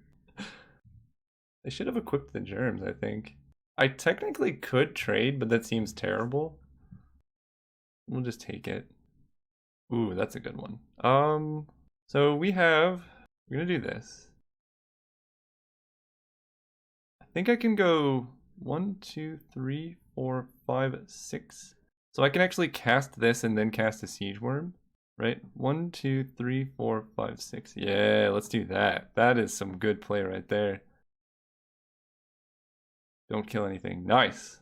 They should have equipped the germs, I think. I technically could trade, but that seems terrible. We'll just take it. Ooh, that's a good one. So we're gonna do this. I think I can go 1, 2, 3, 4, 5, 6. So I can actually cast this and then cast a Siege Worm, right? 1, 2, 3, 4, 5, 6. Yeah, let's do that. That is some good play right there. Don't kill anything. Nice.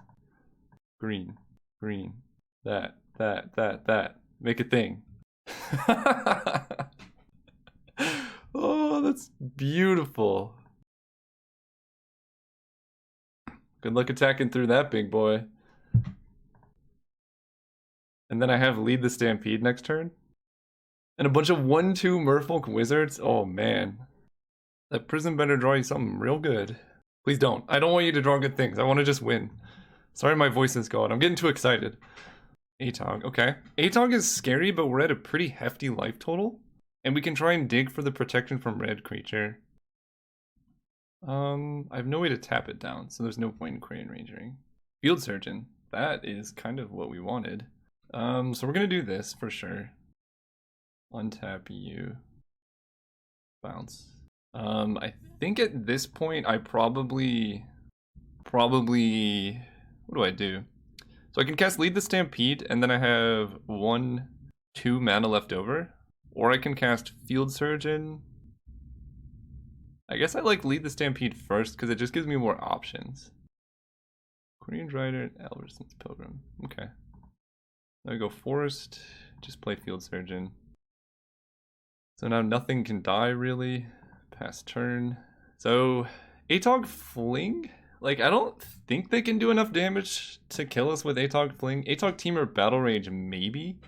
Green, green. That. Make a thing. Oh, that's beautiful. Good luck attacking through that, big boy. And then I have Lead the Stampede next turn. And a bunch of 1/2 Merfolk Wizards. Oh, man. That Prison better draw you something real good. Please don't. I don't want you to draw good things. I want to just win. Sorry my voice is going. I'm getting too excited. Atog, okay. Atog is scary, but we're at a pretty hefty life total. And we can try and dig for the protection from red creature. I have no way to tap it down, so there's no point in Crayon Rangering. Field Surgeon, that is kind of what we wanted. So we're gonna do this for sure. Untap you. Bounce. I think at this point I probably, what do I do? So I can cast Lead the Stampede, and then I have 1, 2 mana left over. Or I can cast Field Surgeon. I guess I like Lead the Stampede first, because it just gives me more options. Queen's Rider and Alverson's Pilgrim. Okay. Now we go Forest, just play Field Surgeon. So now nothing can die, really. Pass turn. So, Atog Fling? Like, I don't think they can do enough damage to kill us with Atog Fling. Atog Temur Battle Rage, maybe?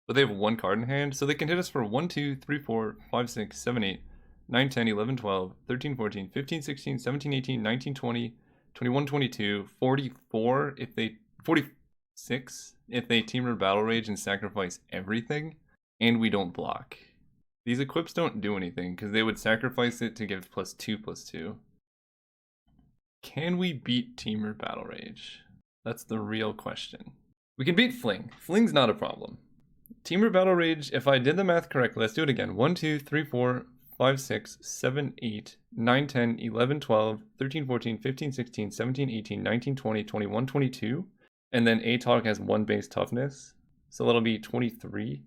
But they have 1 card in hand, so they can hit us for 1, 2, 3, 4, 5, 6, 7, 8, 9, 10, 11, 12, 13, 14, 15, 16, 17, 18, 19, 20, 21, 22, 44 if they... 46 if they Temur Battle Rage and sacrifice everything, and we don't block. These equips don't do anything, because they would sacrifice it to give +2/+2. Can we beat Temur Battle Rage? That's the real question. We can beat Fling. Fling's not a problem. Temur Battle Rage, if I did the math correctly, let's do it again. 1, 2, 3, 4, 5, 6, 7, 8, 9, 10, 11, 12, 13, 14, 15, 16, 17, 18, 19, 20, 21, 22. And then Atog has 1 base toughness. So that'll be 23.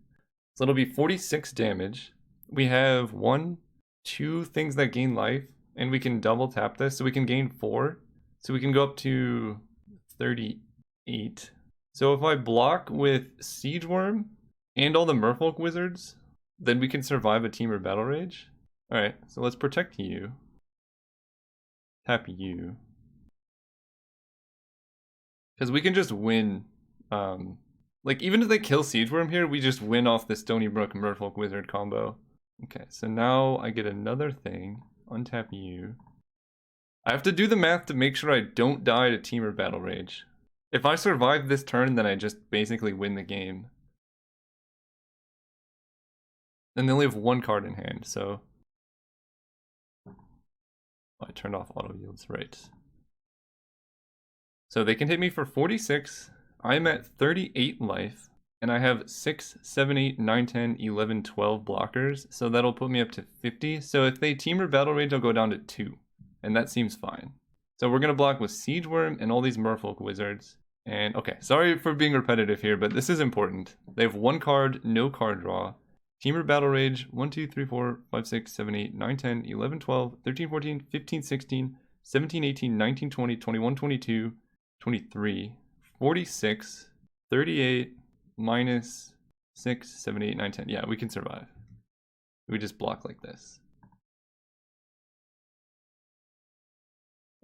So it'll be 46 damage. We have 1, 2 things that gain life, and we can double tap this, so we can gain 4. So we can go up to 38. So if I block with Siege Worm and all the Merfolk wizards, then we can survive a Temur Battle Rage. Alright, so let's protect you. Tap you. Because we can just win. Like, even if they kill Siege Worm here, we just win off the Stony Brook Merfolk Wizard combo. Okay, so now I get another thing. Untap you. I have to do the math to make sure I don't die to Temur Battle Rage. If I survive this turn, then I just basically win the game. And they only have 1 card in hand, so... I turned off auto yields, right. So they can hit me for 46. I'm at 38 life. And I have 6, 7, 8, 9, 10, 11, 12 blockers. So that'll put me up to 50. So if they Temur Battle Rage, I'll go down to 2. And that seems fine. So we're going to block with Siege Worm and all these Merfolk wizards. And okay, sorry for being repetitive here, but this is important. They have 1 card, no card draw. Temur Battle Rage, 1, 2, 3, 4, 5, 6, 7, 8, 9, 10, 11, 12, 13, 14, 15, 16, 17, 18, 19, 20, 21, 22, 23, 46, 38, minus 6, 7, 8, 9, 10. Yeah, we can survive. We just block like this.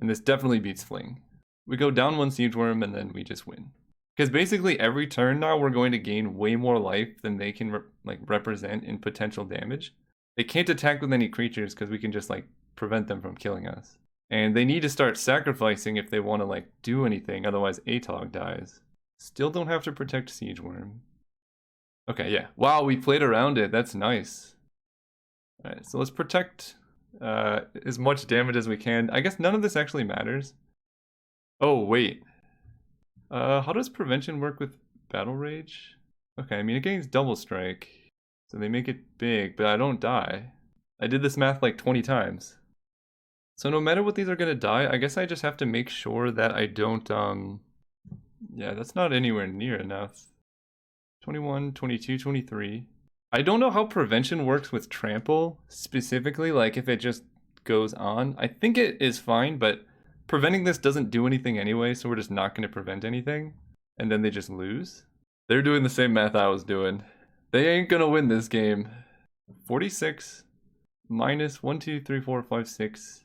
And this definitely beats Fling. We go down 1 Siege Worm and then we just win. Because basically every turn now we're going to gain way more life than they can represent in potential damage. They can't attack with any creatures because we can just prevent them from killing us. And they need to start sacrificing if they want to do anything, otherwise Atog dies. Still don't have to protect Siege Worm. Okay, yeah. Wow, we played around it. That's nice. Alright, so let's protect as much damage as we can. I guess none of this actually matters. Oh, wait. How does prevention work with Battle Rage? Okay, I mean, it gains double strike. So they make it big, but I don't die. I did this math 20 times. So no matter what these are gonna die, I guess I just have to make sure that I don't, yeah, that's not anywhere near enough. 21, 22, 23. I don't know how prevention works with trample, specifically, if it just goes on. I think it is fine, but preventing this doesn't do anything anyway, so we're just not gonna prevent anything. And then they just lose. They're doing the same math I was doing. They ain't gonna win this game. 46 minus 1, 2, 3, 4, 5, 6,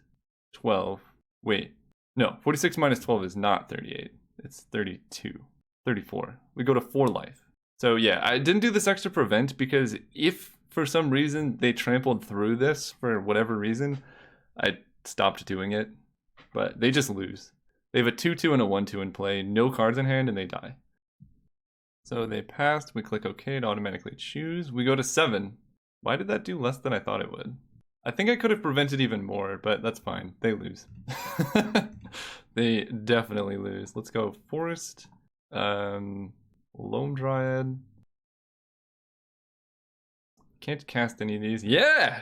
12. Wait, no, 46 minus 12 is not 38. It's 32, 34. We go to 4 life. So yeah, I didn't do this extra prevent because if for some reason they trampled through this for whatever reason, I stopped doing it. But they just lose. They have a 2/2 and a 1/2 in play, no cards in hand, and they die. So they passed, we click OK to automatically choose. We go to 7. Why did that do less than I thought it would? I think I could have prevented even more, but that's fine. They lose. They definitely lose. Let's go Forest, Loam Dryad. Can't cast any of these. Yeah!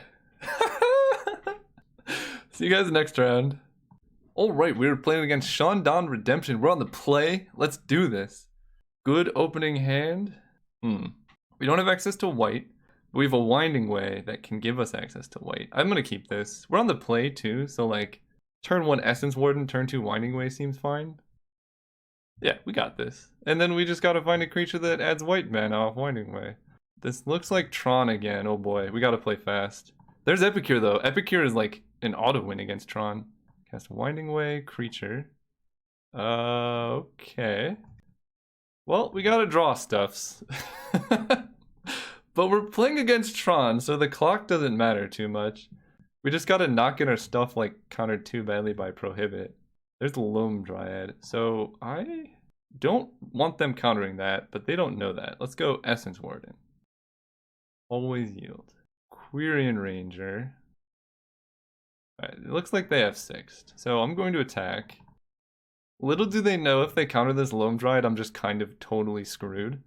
See you guys next round. Alright, we were playing against Shandon Redemption. We're on the play. Let's do this. Good opening hand. We don't have access to white. But we have a Winding Way that can give us access to white. I'm going to keep this. We're on the play too, so like turn 1 Essence Warden, turn 2 Winding Way seems fine. Yeah, we got this. And then we just got to find a creature that adds white mana off Winding Way. This looks like Tron again. Oh boy, we got to play fast. There's Epicure though. Epicure is like an auto win against Tron. Cast Winding Way, creature. Okay. Well, we gotta draw stuffs. But we're playing against Tron, so the clock doesn't matter too much. We just gotta not get our stuff like countered too badly by Prohibit. There's the Loam Dryad. So I don't want them countering that, but they don't know that. Let's go Essence Warden. Always yield. Quirion Ranger. Alright, it looks like they have 6th. So I'm going to attack. Little do they know if they counter this Loam Dryad, I'm just kind of totally screwed.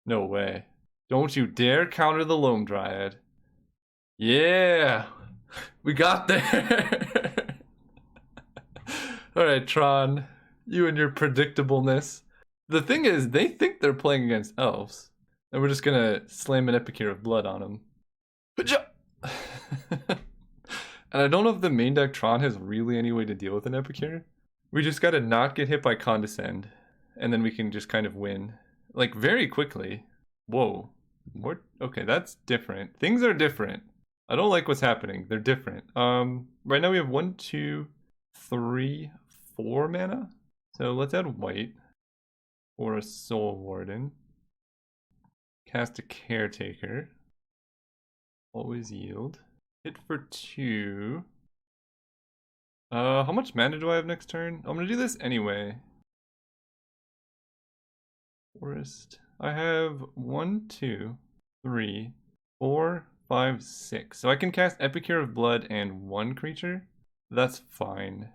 No way. Don't you dare counter the Loam Dryad. Yeah! We got there! Alright, Tron. You and your predictableness. The thing is, they think they're playing against elves. And we're just gonna slam an Epicure of Blood on them. And I don't know if the main deck Tron has really any way to deal with an Epicure. We just gotta not get hit by Condescend. And then we can just kind of win. Like, very quickly. Whoa. What? Okay, that's different. Things are different. I don't like what's happening. They're different. Right now we have 1, 2, 3, 4 mana. So let's add white. Or a Soul Warden. Cast a Caretaker. Always yield. Hit for 2. How much mana do I have next turn? I'm gonna do this anyway. Forest. I have 1, 2, 3, 4, 5, 6. So I can cast Epicure of Blood and 1 creature. That's fine.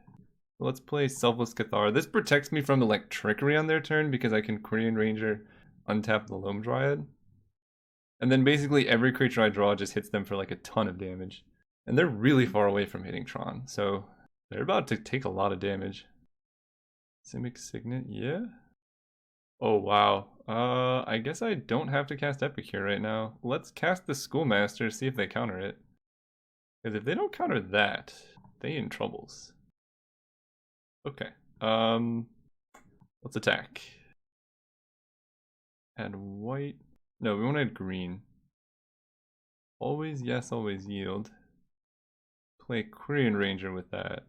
Let's play Selfless Cathar. This protects me from the like trickery on their turn because I can Quirion Ranger, untap the Loam Dryad. And then basically every creature I draw just hits them for like a ton of damage. And they're really far away from hitting Tron, so they're about to take a lot of damage. Simic Signet, yeah? Oh wow. I guess I don't have to cast Epicure right now. Let's cast the Schoolmaster, see if they counter it. Because if they don't counter that, they in troubles. Okay. Let's attack. Add white. No, we want to add green. Always yes, always yield. Play Quirion Ranger with that.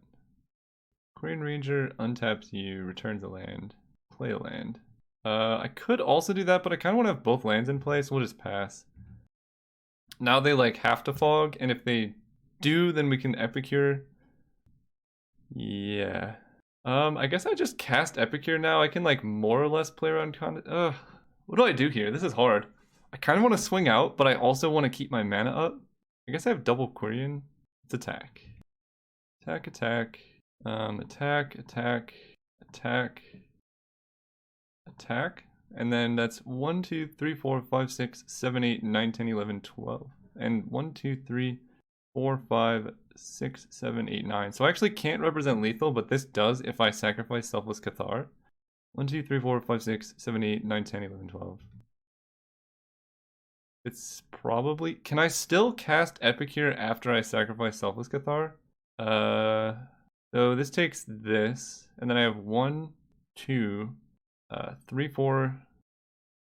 Quirion Ranger untaps you, returns a land. Play a land. I could also do that, but I kind of want to have both lands in play, so we'll just pass. Now they like have to fog, and if they do, then we can Epicure. Yeah. I guess I just cast Epicure now. I can like more or less play around what do I do here? This is hard. I kind of want to swing out, but I also want to keep my mana up. I guess I have double Quirion. Let's attack. Attack, attack. Attack, attack, attack, attack. And then that's 1, 2, 3, 4, 5, 6, 7, 8, 9, 10, 11, 12. And 1, 2, 3, 4, 5, 6, 7, 8, 9. So I actually can't represent lethal, but this does if I sacrifice Selfless Cathar. 1, 2, 3, 4, 5, 6, 7, 8, 9, 10, 11, 12. It's probably... Can I still cast Epicure after I sacrifice Selfless Cathar? So this takes this, and then I have 1, 2, 3, 4,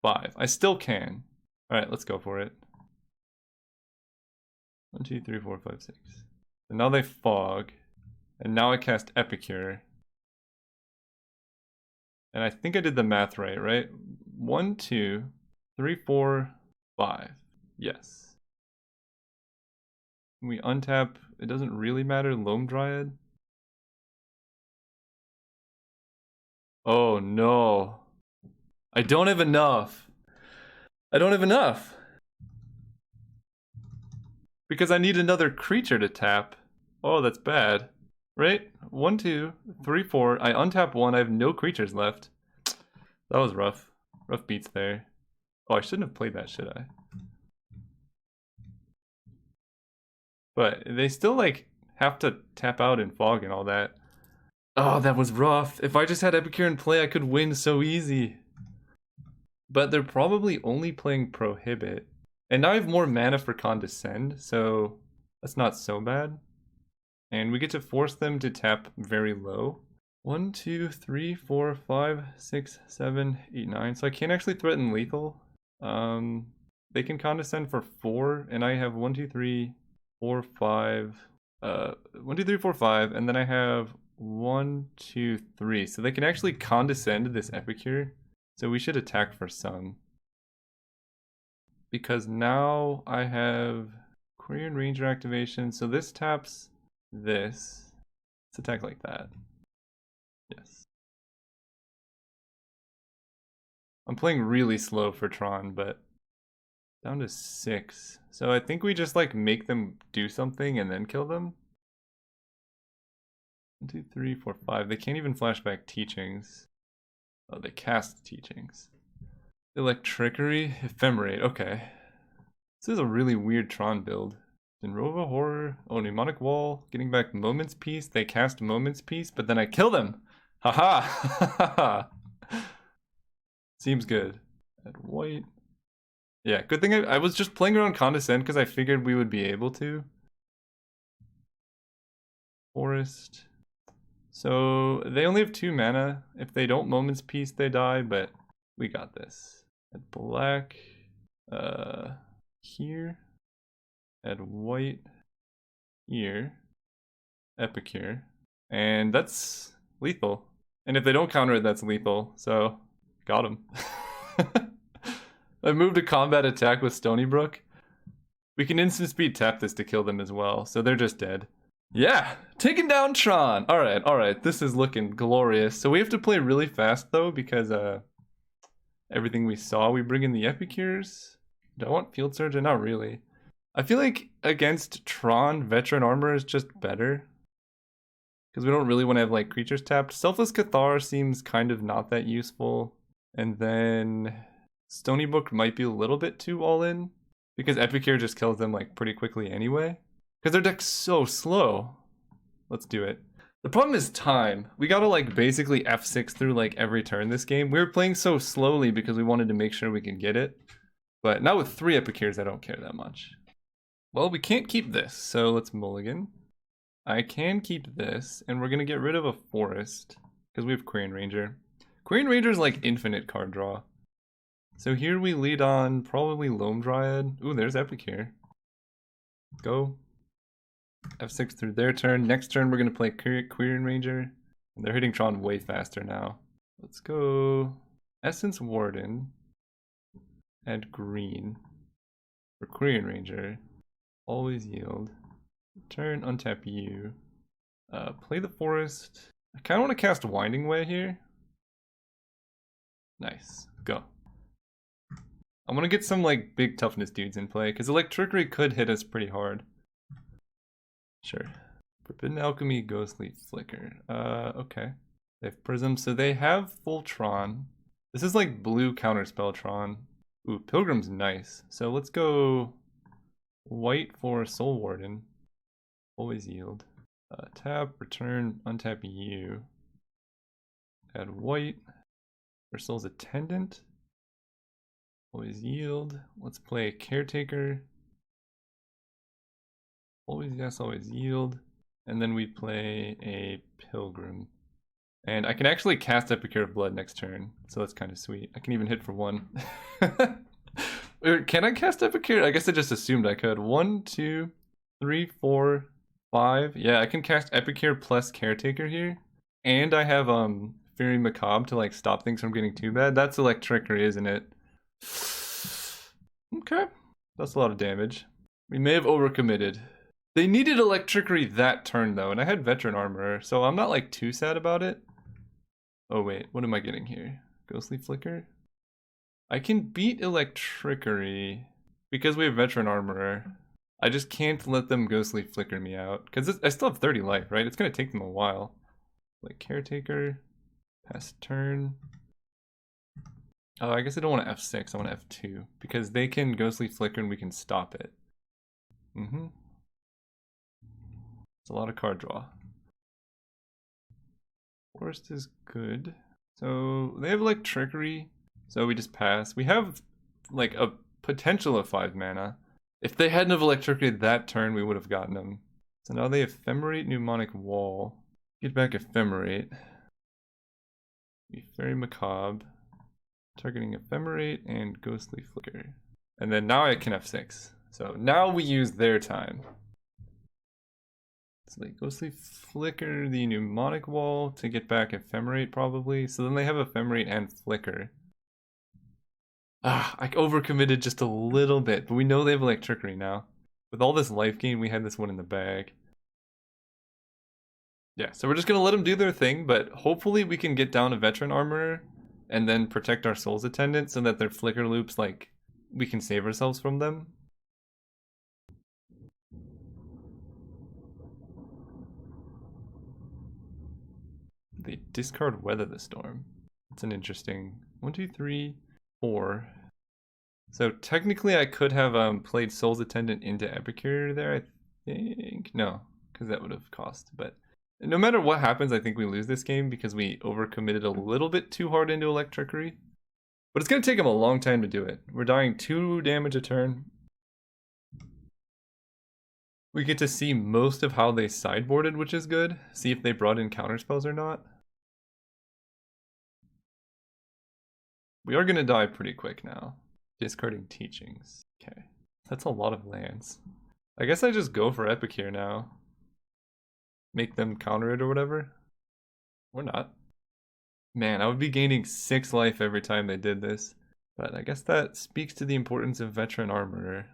5. I still can. Alright, let's go for it. 1, 2, 3, 4, 5, 6. And now they fog. And now I cast Epicure. And I think I did the math right? 1, 2, 3, 4, 5. Yes. We untap it doesn't really matter. Loam Dryad. Oh no. I don't have enough. I don't have enough. Because I need another creature to tap. Oh, that's bad. Right? 1, 2, 3, 4. I untap 1. I have no creatures left. That was rough. Rough beats there. Oh, I shouldn't have played that, should I? But they still, like, have to tap out and fog and all that. Oh, that was rough. If I just had Epicure in play, I could win so easy. But they're probably only playing Prohibit. And now I have more mana for Condescend, so that's not so bad. And we get to force them to tap very low. 1, 2, 3, 4, 5, 6, 7, 8, 9. So I can't actually threaten lethal. They can Condescend for 4, and I have 1, 2, 3, 4, 5. 1, 2, 3, 4, 5, and then I have 1, 2, 3. So they can actually Condescend this Epicure. So we should attack for some. Because now I have Query and Ranger activation. So this taps this. Let's attack like that. Yes. I'm playing really slow for Tron, but down to 6. So I think we just like make them do something and then kill them. 1, 2, 3, 4, 5. They can't even flashback Teachings. Oh, they cast Teachings. Electrickery, Ephemerate. Okay. This is a really weird Tron build. Denrova Horror. Oh, Mnemonic Wall. Getting back Moment's Peace. They cast Moment's Peace, but then I kill them. Haha. Seems good. Add white. Yeah, good thing I was just playing around Condescend because I figured we would be able to. Forest. So they only have 2 mana. If they don't Moment's Peace, they die, but we got this. Add black. Here. Add white. Here. Epicure. And that's lethal. And if they don't counter it, that's lethal. So, got him. I moved a combat attack with Stony Brook. We can instant speed tap this to kill them as well, so they're just dead. Yeah, taking down Tron. All right. This is looking glorious. So we have to play really fast though, because everything we saw, we bring in the Epicures. Do I want Field Surgeon? Not really. I feel like against Tron, Veteran Armor is just better. Because we don't really want to have like creatures tapped. Selfless Cathar seems kind of not that useful. And then Stony Brook might be a little bit too all in. Because Epicure just kills them like pretty quickly anyway. Because their deck's so slow. Let's do it. The problem is time. We gotta like basically F6 through like every turn this game. We were playing so slowly because we wanted to make sure we could get it. But now with 3 Epicures, I don't care that much. Well, we can't keep this, so let's mulligan. I can keep this, and we're gonna get rid of a forest. Because we have Query and Ranger. Query and Ranger is like infinite card draw. So here we lead on probably Loam Dryad. Ooh, there's Epicure. Go. F6 through their turn. Next turn we're going to play Query and Ranger. And they're hitting Tron way faster now. Let's go Essence Warden. Add green. For Query and Ranger. Always yield. Turn, untap you. Play the forest. I kind of want to cast Winding Way here. Nice. Go. I want to get some like big toughness dudes in play, because Electrickery could hit us pretty hard. Sure. Forbidden Alchemy, Ghostly Flicker. Okay. They have Prism, so they have full Tron. This is like blue counterspell Tron. Ooh, Pilgrim's nice. So let's go white for Soul Warden. Always yield. Tap, return, untap you. Add white for Soul's Attendant. Always yield. Let's play Caretaker. Always yes, always yield. And then we play a Pilgrim. And I can actually cast Epicure of Blood next turn, so that's kind of sweet. I can even hit for 1. Can I cast Epicure? I guess I just assumed I could. 1, 2, 3, 4, 5. Yeah, I can cast Epicure plus Caretaker here. And I have Fury Macabre to like stop things from getting too bad. That's Electrickery, isn't it? Okay. That's a lot of damage. We may have overcommitted. They needed Electricity that turn though, and I had Veteran Armorer, so I'm not like too sad about it. Oh wait, what am I getting here? Ghostly Flicker? I can beat Electricity because we have Veteran Armorer. I just can't let them Ghostly Flicker me out, because I still have 30 life, right? It's gonna take them a while. Like Caretaker, pass turn. Oh, I guess I don't want to F6, I want to F2, because they can Ghostly Flicker and we can stop it. It's a lot of card draw. Forest is good. So they have like Trickery, so we just pass. We have like a potential of 5 mana. If they hadn't have Electricity that turn, we would have gotten them. So now they Ephemerate Mnemonic Wall. Get back Ephemerate. Be very macabre. Targeting Ephemerate and Ghostly Flicker. And then now I can F6. So now we use their time. So they Ghostly Flicker the Mnemonic Wall to get back Ephemerate probably. So then they have Ephemerate and Flicker. I overcommitted just a little bit, but we know they have Electricity now. With all this life gain, we had this one in the bag. Yeah, so we're just gonna let them do their thing, but hopefully we can get down a Veteran Armorer and then protect our Soul's Attendant so that their Flicker loops, like, we can save ourselves from them. They discard Weather the Storm. That's an interesting 1, 2, 3, 4. So technically I could have played Soul's Attendant into Epicure there, I think. No, because that would have cost. But no matter what happens, I think we lose this game because we overcommitted a little bit too hard into Electricity. But it's going to take them a long time to do it. We're dying 2 damage a turn. We get to see most of how they sideboarded, which is good. See if they brought in counterspells or not. We are going to die pretty quick now. Discarding Teachings. Okay. That's a lot of lands. I guess I just go for Epicure now. Make them counter it or whatever. Or not. Man, I would be gaining 6 life every time they did this. But I guess that speaks to the importance of Veteran Armorer.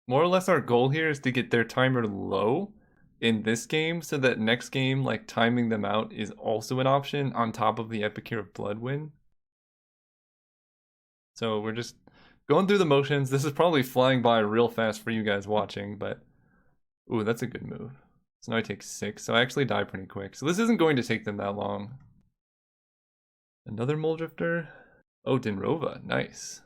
More or less our goal here is to get their timer low in this game so that next game, like, timing them out is also an option on top of the Epicure of Blood win. So we're just going through the motions. This is probably flying by real fast for you guys watching, but ooh, that's a good move. So now I take 6, so I actually die pretty quick. So this isn't going to take them that long. Another Muldrifter. Oh, Dinrova, nice.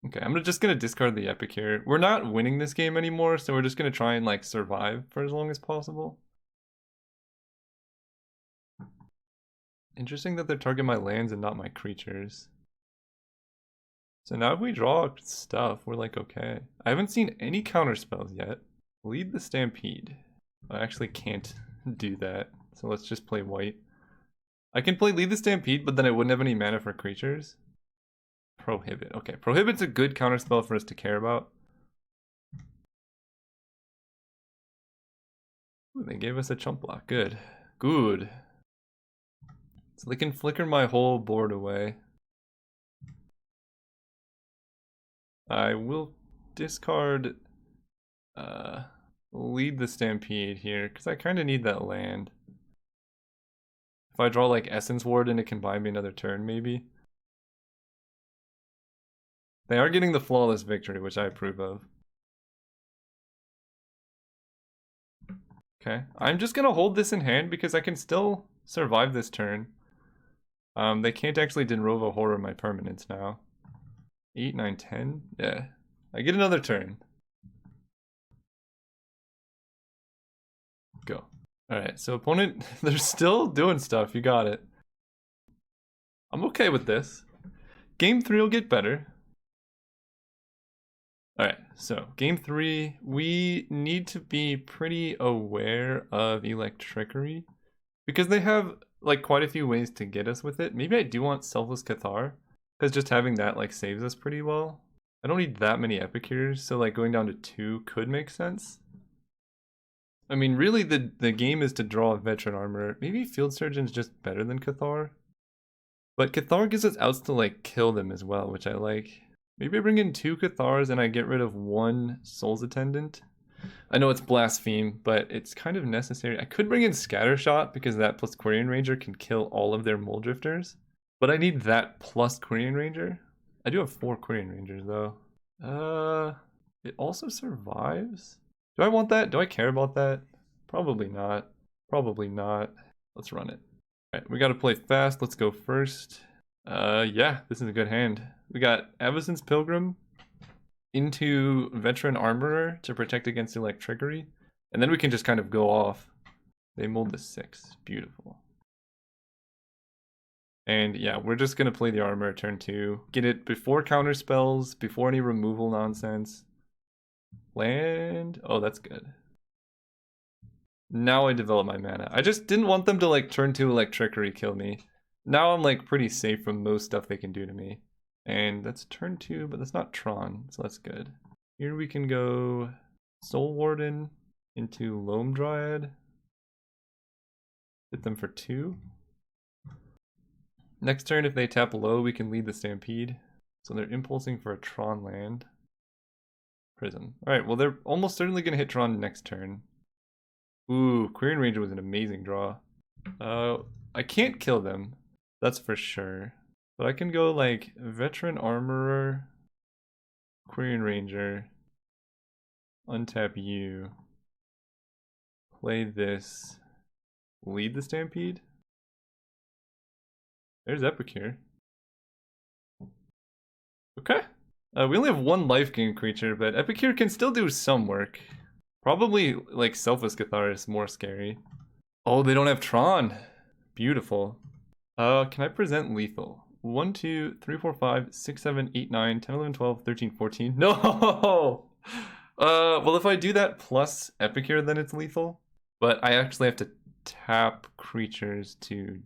Okay, I'm just gonna discard the Epicure. We're not winning this game anymore, so we're just gonna try and like survive for as long as possible. Interesting that they're targeting my lands and not my creatures. So now if we draw stuff, we're like, okay. I haven't seen any counter spells yet. Lead the Stampede. I actually can't do that, so let's just play white. I can play Lead the Stampede, but then I wouldn't have any mana for creatures. Prohibit. Okay, Prohibit's a good counterspell for us to care about. Ooh, they gave us a chump block. Good. Good. So they can flicker my whole board away. I will discard Lead the Stampede here, because I kind of need that land. If I draw like Essence Warden, it can buy me another turn maybe. They are getting the flawless victory, which I approve of. Okay, I'm just gonna hold this in hand because I can still survive this turn. They can't actually Dinrova Horror my permanents now. 8, 9, 10? Yeah. I get another turn. Go. Alright, so opponent, they're still doing stuff, you got it. I'm okay with this. Game 3 will get better. Alright, so game 3, we need to be pretty aware of Electricity because they have like quite a few ways to get us with it. Maybe I do want Selfless Cathar because just having that like saves us pretty well. I don't need that many Epicures, so like going down to 2 could make sense. I mean, really the game is to draw a Veteran Armorer. Maybe Field Surgeon's just better than Cathar. But Cathar gives us outs to like kill them as well, which I like. Maybe I bring in 2 Cathars and I get rid of 1 Soul's Attendant. I know it's blaspheme, but it's kind of necessary. I could bring in Scattershot because that plus Quirion Ranger can kill all of their Mole Drifters. But I need that plus Quirion Ranger. I do have 4 Quirion Rangers though. It also survives? Do I want that? Do I care about that? Probably not. Probably not. Let's run it. Alright, we gotta play fast. Let's go first. Yeah, this is a good hand. We got Abzan's Pilgrim into Veteran Armorer to protect against Electrickery. And then we can just kind of go off. They mold the 6. Beautiful. And yeah, we're just gonna play the Armor turn 2. Get it before counter spells, before any removal nonsense. Land. Oh, that's good. Now I develop my mana. I just didn't want them to like turn 2 Electrickery kill me. Now I'm like pretty safe from most stuff they can do to me. And that's turn 2, but that's not Tron, so that's good. Here we can go Soul Warden into Loam Dryad. Hit them for 2. Next turn, if they tap low, we can lead the Stampede. So they're impulsing for a Tron land. Prism. Alright, well they're almost certainly going to hit Tron next turn. Ooh, Quirion Ranger was an amazing draw. I can't kill them, that's for sure. But I can go like Veteran Armorer, Quirion Ranger, untap you, play this, lead the Stampede. There's Epicure. Okay. We only have 1 life gain creature, but Epicure can still do some work. Probably like Selfless Cathar is more scary. Oh, they don't have Tron. Beautiful. Can I present lethal? 1, 2, 3, 4, 5, 6, 7, 8, 9, 10, 11, 12, 13, 14. No! Well, if I do that plus Epicure, then it's lethal. But I actually have to tap creatures to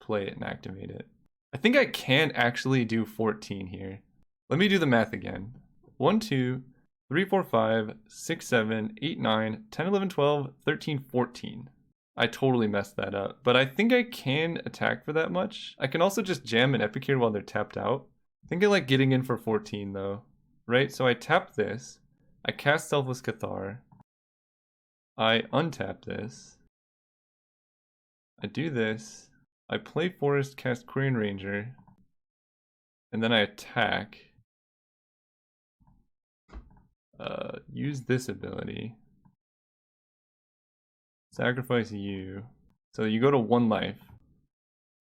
play it and activate it. I think I can actually do 14 here. Let me do the math again. 1, 2, 3, 4, 5, 6, 7, 8, 9, 10, 11, 12, 13, 14. I totally messed that up, but I think I can attack for that much. I can also just jam an Epicure while they're tapped out. I think I like getting in for 14 though, right? So I tap this, I cast Selfless Cathar, I untap this, I do this, I play Forest, cast Quirion Ranger, and then I attack. Use this ability. Sacrifice you. So you go to 1 life.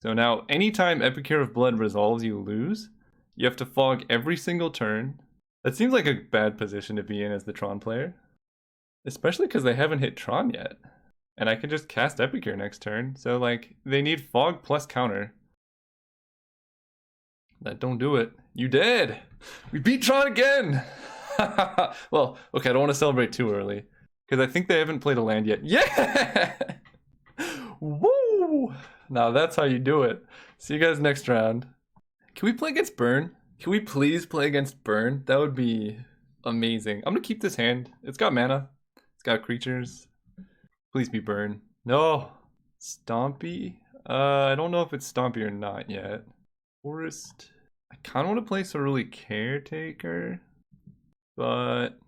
So now anytime Epicure of Blood resolves, you lose. You have to fog every single turn. That seems like a bad position to be in as the Tron player. Especially because they haven't hit Tron yet. And I can just cast Epicure next turn. So like, they need fog plus counter. That don't do it. You did! We beat Tron again! Well, okay, I don't want to celebrate too early. Because I think they haven't played a land yet. Yeah! Woo! Now that's how you do it. See you guys next round. Can we play against Burn? Can we please play against Burn? That would be amazing. I'm gonna keep this hand. It's got mana. It's got creatures. Please be Burn. No! Stompy? I don't know if it's Stompy or not yet. Forest. I kinda want to play Cerulean Caretaker. But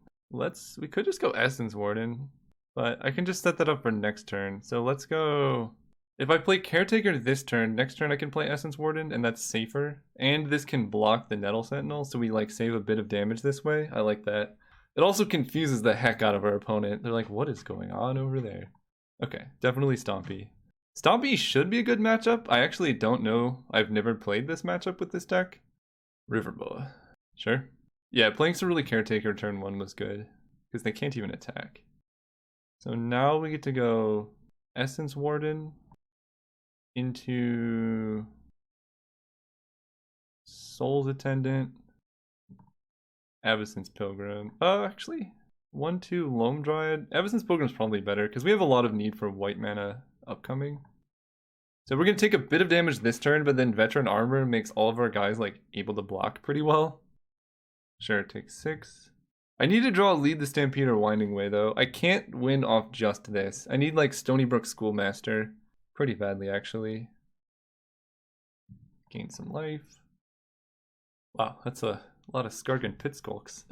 we could just go Essence Warden, but I can just set that up for next turn. So let's go, if I play Caretaker this turn, next turn I can play Essence Warden, and that's safer. And this can block the Nettle Sentinel, so we like save a bit of damage this way. I like that. It also confuses the heck out of our opponent. They're like, what is going on over there? Okay, definitely Stompy. Stompy should be a good matchup. I actually don't know. I've never played this matchup with this deck. Riverboa. Sure. Yeah, playing Cerulean Caretaker turn 1 was good, because they can't even attack. So now we get to go Essence Warden into Soul's Attendant, Abzan's Pilgrim. Actually, 1, 2, Loam Dryad. Abzan's Pilgrim's probably better, because we have a lot of need for white mana upcoming. So we're going to take a bit of damage this turn, but then Veteran Armor makes all of our guys like able to block pretty well. Sure, it takes 6. I need to draw Lead the Stampede or Winding Way though. I can't win off just this. I need like Stony Brook Schoolmaster pretty badly actually. Gain some life. Wow, that's a lot of Skargan Pit Skulks.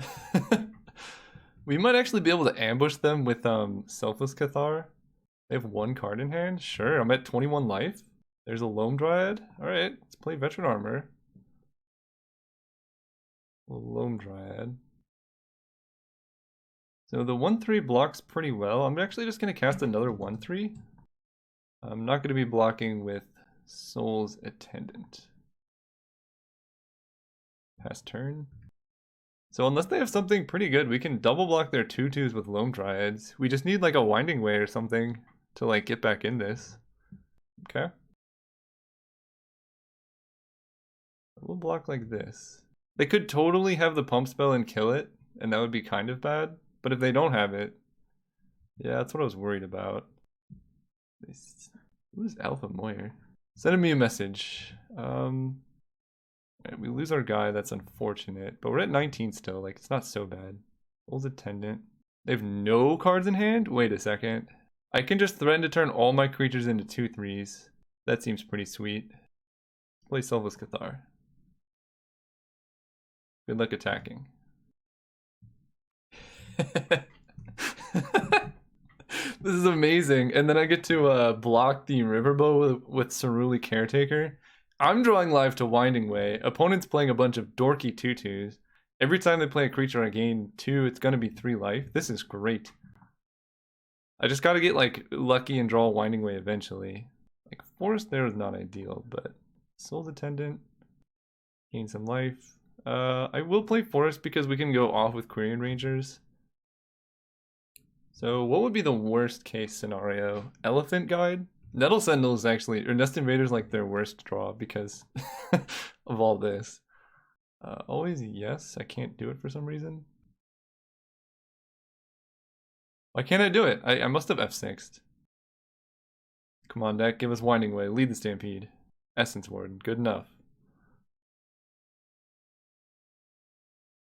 We might actually be able to ambush them with Selfless Cathar. They have 1 card in hand. Sure, I'm at 21 life. There's a Loam Dryad. Alright, let's play Veteran Armor. Loam Dryad. So the 1/3 blocks pretty well. I'm actually just going to cast another 1/3. I'm not going to be blocking with Soul's Attendant. Pass turn. So unless they have something pretty good, we can double block their 2/2s with Loam Dryads. We just need like a Winding Way or something to like get back in this. Okay. We'll block like this. They could totally have the pump spell and kill it, and that would be kind of bad. But if they don't have it, yeah, that's what I was worried about. Who's Alpha Moyer? Sending me a message. Right, we lose our guy, that's unfortunate. But we're at 19 still, like it's not so bad. Soul's Attendant. They have no cards in hand? Wait a second. I can just threaten to turn all my creatures into 2/3s. That seems pretty sweet. Play Selfless Cathar. Good luck attacking. This is amazing. And then I get to block the Riverbow with Ceruli Caretaker. I'm drawing live to Winding Way. Opponent's playing a bunch of dorky 2/2s. Every time they play a creature I gain 2, it's going to be 3 life. This is great. I just got to get like lucky and draw a Winding Way eventually. Like Forest there is not ideal, but Soul's Attendant. Gain some life. I will play Forest because we can go off with Quirion Rangers. So what would be the worst case scenario? Elephant Guide? Nettle Sentinel is actually, or Nest Invader is like their worst draw because of all this. Always yes, I can't do it for some reason. Why can't I do it? I must have F6'd. Come on deck, give us Winding Way, lead the Stampede. Essence Ward, good enough.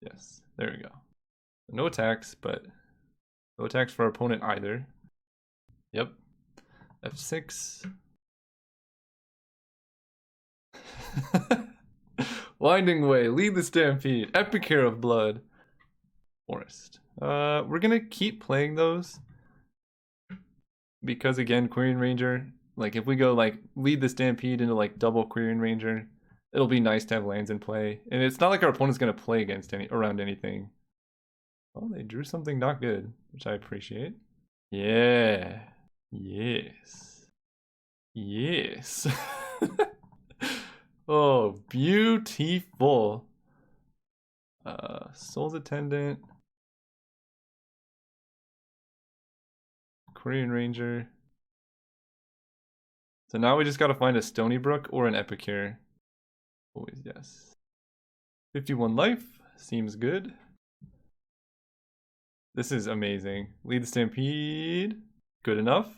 Yes, there we go. No attacks, but no attacks for our opponent either. Yep. F6. Winding Way, lead the Stampede, Epicure of Blood. Forest. We're gonna keep playing those. Because again, Quirion Ranger, like if we go like lead the Stampede into like double Quirion Ranger, it'll be nice to have lands in play. And it's not like our opponent's gonna play against around anything. Oh, they drew something not good, which I appreciate. Yeah. Yes. Yes. Oh, beautiful. Soul's Attendant. Quirion Ranger. So now we just gotta find a Stony Brook or an Epicure. Always yes. 51 life. Seems good. This is amazing. Lead the Stampede. Good enough.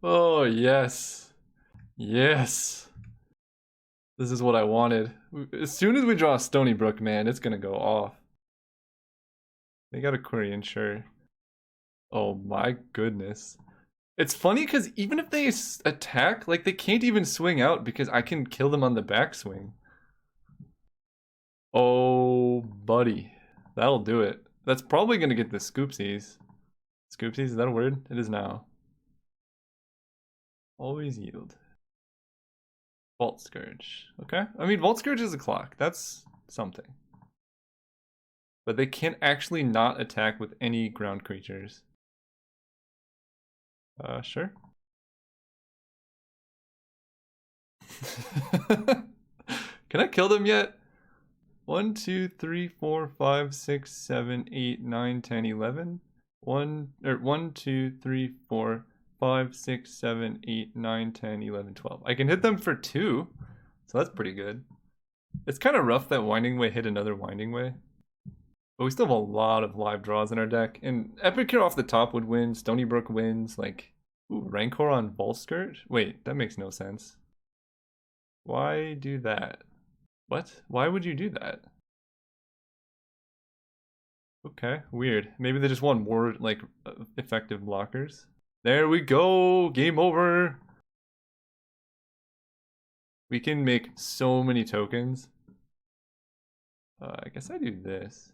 Oh, yes. Yes. This is what I wanted. As soon as we draw a Stony Brook, man, it's gonna go off. They got a Quirion, sure. Oh my goodness. It's funny because even if they attack, like they can't even swing out because I can kill them on the backswing. Oh, buddy. That'll do it. That's probably gonna get the Scoopsies. Scoopsies, is that a word? It is now. Always yield. Vault Scourge. Okay. I mean, Vault Scourge is a clock. That's something. But they can actually not attack with any ground creatures. Sure. Can I kill them yet? 1, 2, 3, 4, 5, 6, 7, 8, 9, 10, 11. 1, 2, 3, 4, 5, 6, 7, 8, 9, 10, 11, 12. I can hit them for 2, so that's pretty good. It's kind of rough that Winding Way hit another Winding Way. But we still have a lot of live draws in our deck. And Epicure off the top would win, Stony Brook wins, like, ooh, Rancor on Vault Scourge? Wait, that makes no sense. Why do that? What? Why would you do that? Okay, weird. Maybe they just want more, like, effective blockers. There we go! Game over! We can make so many tokens. I guess I do this.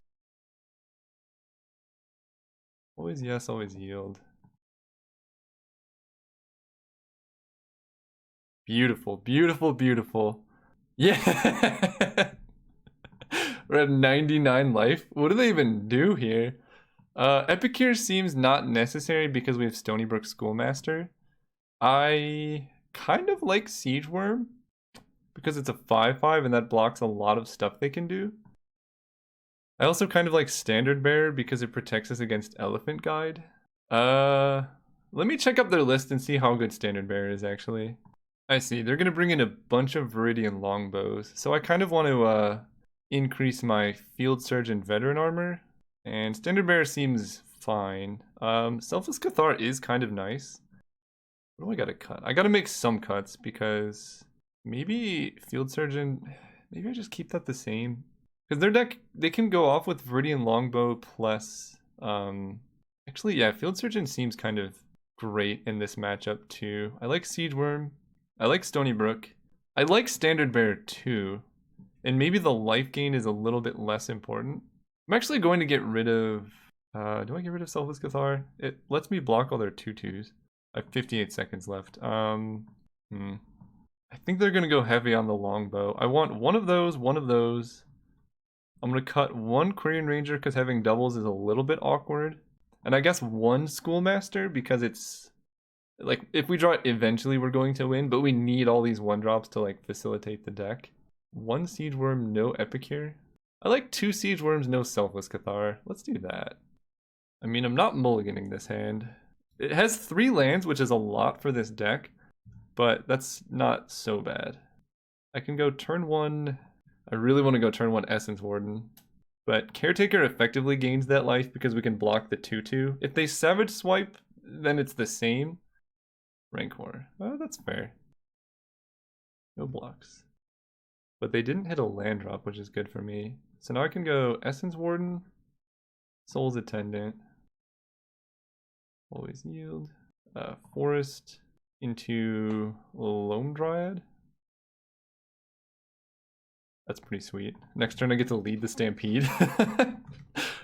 Always yes, always yield. Beautiful, beautiful, beautiful. Yeah! We're at 99 life. What do they even do here? Epicure seems not necessary because we have Stony Brook Schoolmaster. I kind of like Siege Worm because it's a 5/5 and that blocks a lot of stuff they can do. I also kind of like Standard Bearer because it protects us against Elephant Guide. Let me check up their list and see how good Standard Bearer is actually. I see, they're gonna bring in a bunch of Viridian Longbows, so I kind of want to increase my Field Surge and Veteran Armor, and Standard Bearer seems fine. Selfless Cathar is kind of nice. What do I gotta cut? I gotta make some cuts because maybe Field Surgeon, maybe I just keep that the same. Because their deck, they can go off with Viridian Longbow plus, actually, yeah, Field Surgeon seems kind of great in this matchup too. I like Siege Worm. I like Stony Brook. I like Standard Bearer too. And maybe the life gain is a little bit less important. I'm actually going to get rid of, do I get rid of Selfless Cathar? It lets me block all their 2/2s. I have 58 seconds left. I think they're gonna go heavy on the longbow. I want one of those, one of those. I'm gonna cut one Quirion Ranger because having doubles is a little bit awkward. And I guess one Schoolmaster because it's like if we draw it eventually we're going to win, but we need all these 1-drops to like facilitate the deck. One Siege Worm, no Epicure. I like 2 Siege Worms, no Selfless Cathar. Let's do that. I mean, I'm not mulliganing this hand. It has 3 lands, which is a lot for this deck, but that's not so bad. I can go turn 1. I really want to go turn 1 Essence Warden, but Caretaker effectively gains that life because we can block the 2/2. If they Savage Swipe, then it's the same. Rancor. Oh, that's fair. No blocks. But they didn't hit a land drop, which is good for me. So now I can go Essence Warden, Soul's Attendant, always yield, Forest into Loam Dryad. That's pretty sweet. Next turn I get to lead the Stampede.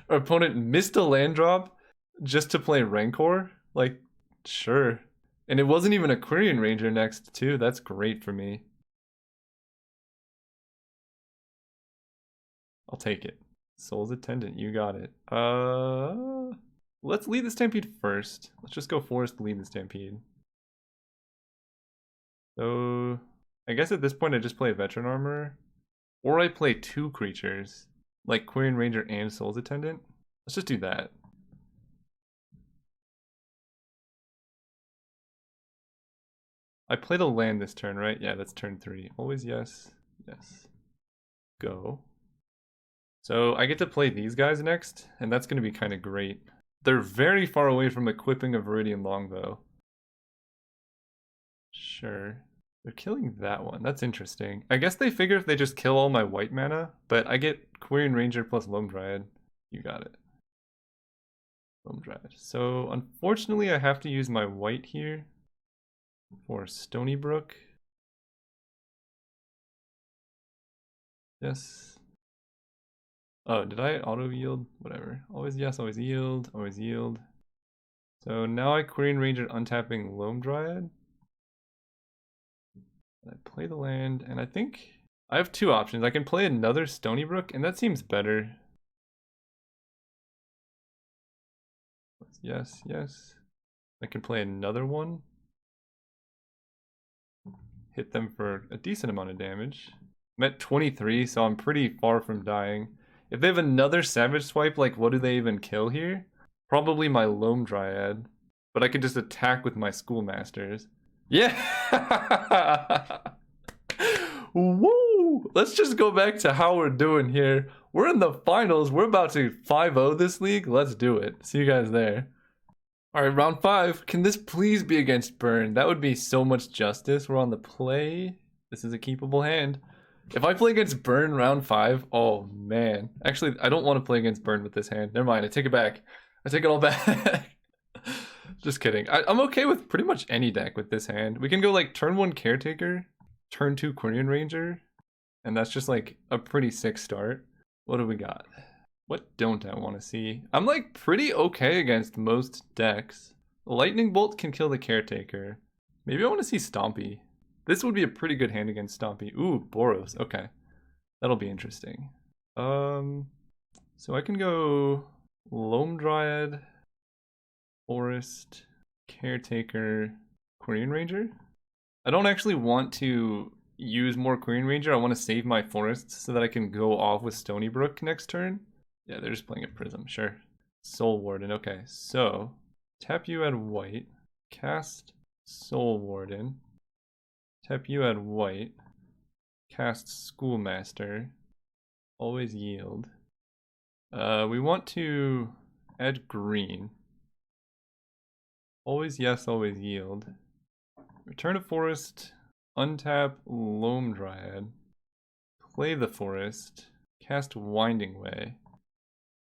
Our opponent missed a land drop just to play Rancor? Like, sure. And it wasn't even a Quirion Ranger next too. That's great for me. I'll take it. Soul's Attendant, you got it. Let's lead the Stampede first. Let's just go Forest, lead the Stampede. So, I guess at this point I just play Veteran Armor. Or I play 2 creatures, like Quirion Ranger and Soul's Attendant. Let's just do that. I played a land this turn, right? Yeah, that's turn 3. Always yes, yes. Go. So I get to play these guys next, and that's going to be kind of great. They're very far away from equipping a Viridian Longbow. Sure. They're killing that one. That's interesting. I guess they figure if they just kill all my white mana, but I get Quirion Ranger plus Loam Dryad. You got it. Loam Dryad. So unfortunately I have to use my white here for Stony Brook. Yes. Oh, did I auto yield? Whatever. Always yes, always yield, always yield. So now I Quirion Ranger untapping Loam Dryad. I play the land, and I think I have 2 options. I can play another Stony Brook, and that seems better. Yes, yes. I can play another one. Hit them for a decent amount of damage. I'm at 23, so I'm pretty far from dying. If they have another Savage Swipe, like what do they even kill here? Probably my Loam Dryad. But I could just attack with my Schoolmasters. Yeah! Woo! Let's just go back to how we're doing here. We're in the finals. We're about to 5-0 this league. Let's do it. See you guys there. Alright, round 5. Can this please be against Burn? That would be so much justice. We're on the play. This is a keepable hand. If I play against Burn round 5, oh man. Actually, I don't want to play against Burn with this hand. Never mind, I take it back. I take it all back. Just kidding. I'm okay with pretty much any deck with this hand. We can go like turn 1 Caretaker, turn 2 Quirion Ranger, and that's just like a pretty sick start. What do we got? What don't I want to see? I'm like pretty okay against most decks. Lightning Bolt can kill the Caretaker. Maybe I want to see Stompy. This would be a pretty good hand against Stompy. Ooh, Boros. Okay. That'll be interesting. So I can go Loam Dryad, Forest, Caretaker, Quirion Ranger. I don't actually want to use more Quirion Ranger. I want to save my forests so that I can go off with Stony Brook next turn. Yeah, they're just playing a Prism, sure. Soul Warden, okay. So, tap you add white, cast Soul Warden, tap you add white, cast Schoolmaster, always yield. We want to add green. Always yes, always yield. Return a forest, untap Loam Dryad, play the forest, cast Winding Way,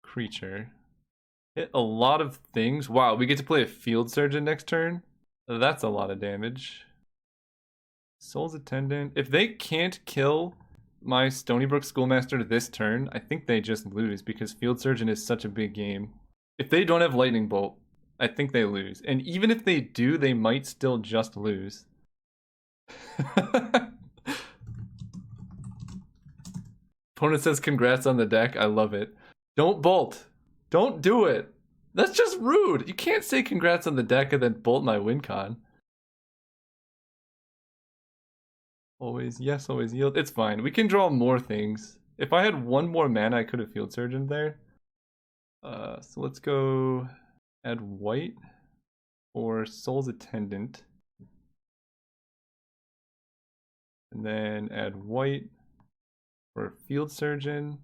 creature. Hit a lot of things. Wow, we get to play a Field Surgeon next turn? That's a lot of damage. Soul's Attendant. If they can't kill my Stony Brook Schoolmaster this turn, I think they just lose because Field Surgeon is such a big game. If they don't have Lightning Bolt, I think they lose. And even if they do, they might still just lose. Opponent says congrats on the deck. I love it. Don't bolt. Don't do it. That's just rude. You can't say congrats on the deck and then bolt my win con. Always yes, always yield. It's fine. We can draw more things. If I had one more mana, I could have Field Surgeon there. So let's go add white or Soul's Attendant. And then add white for Field Surgeon.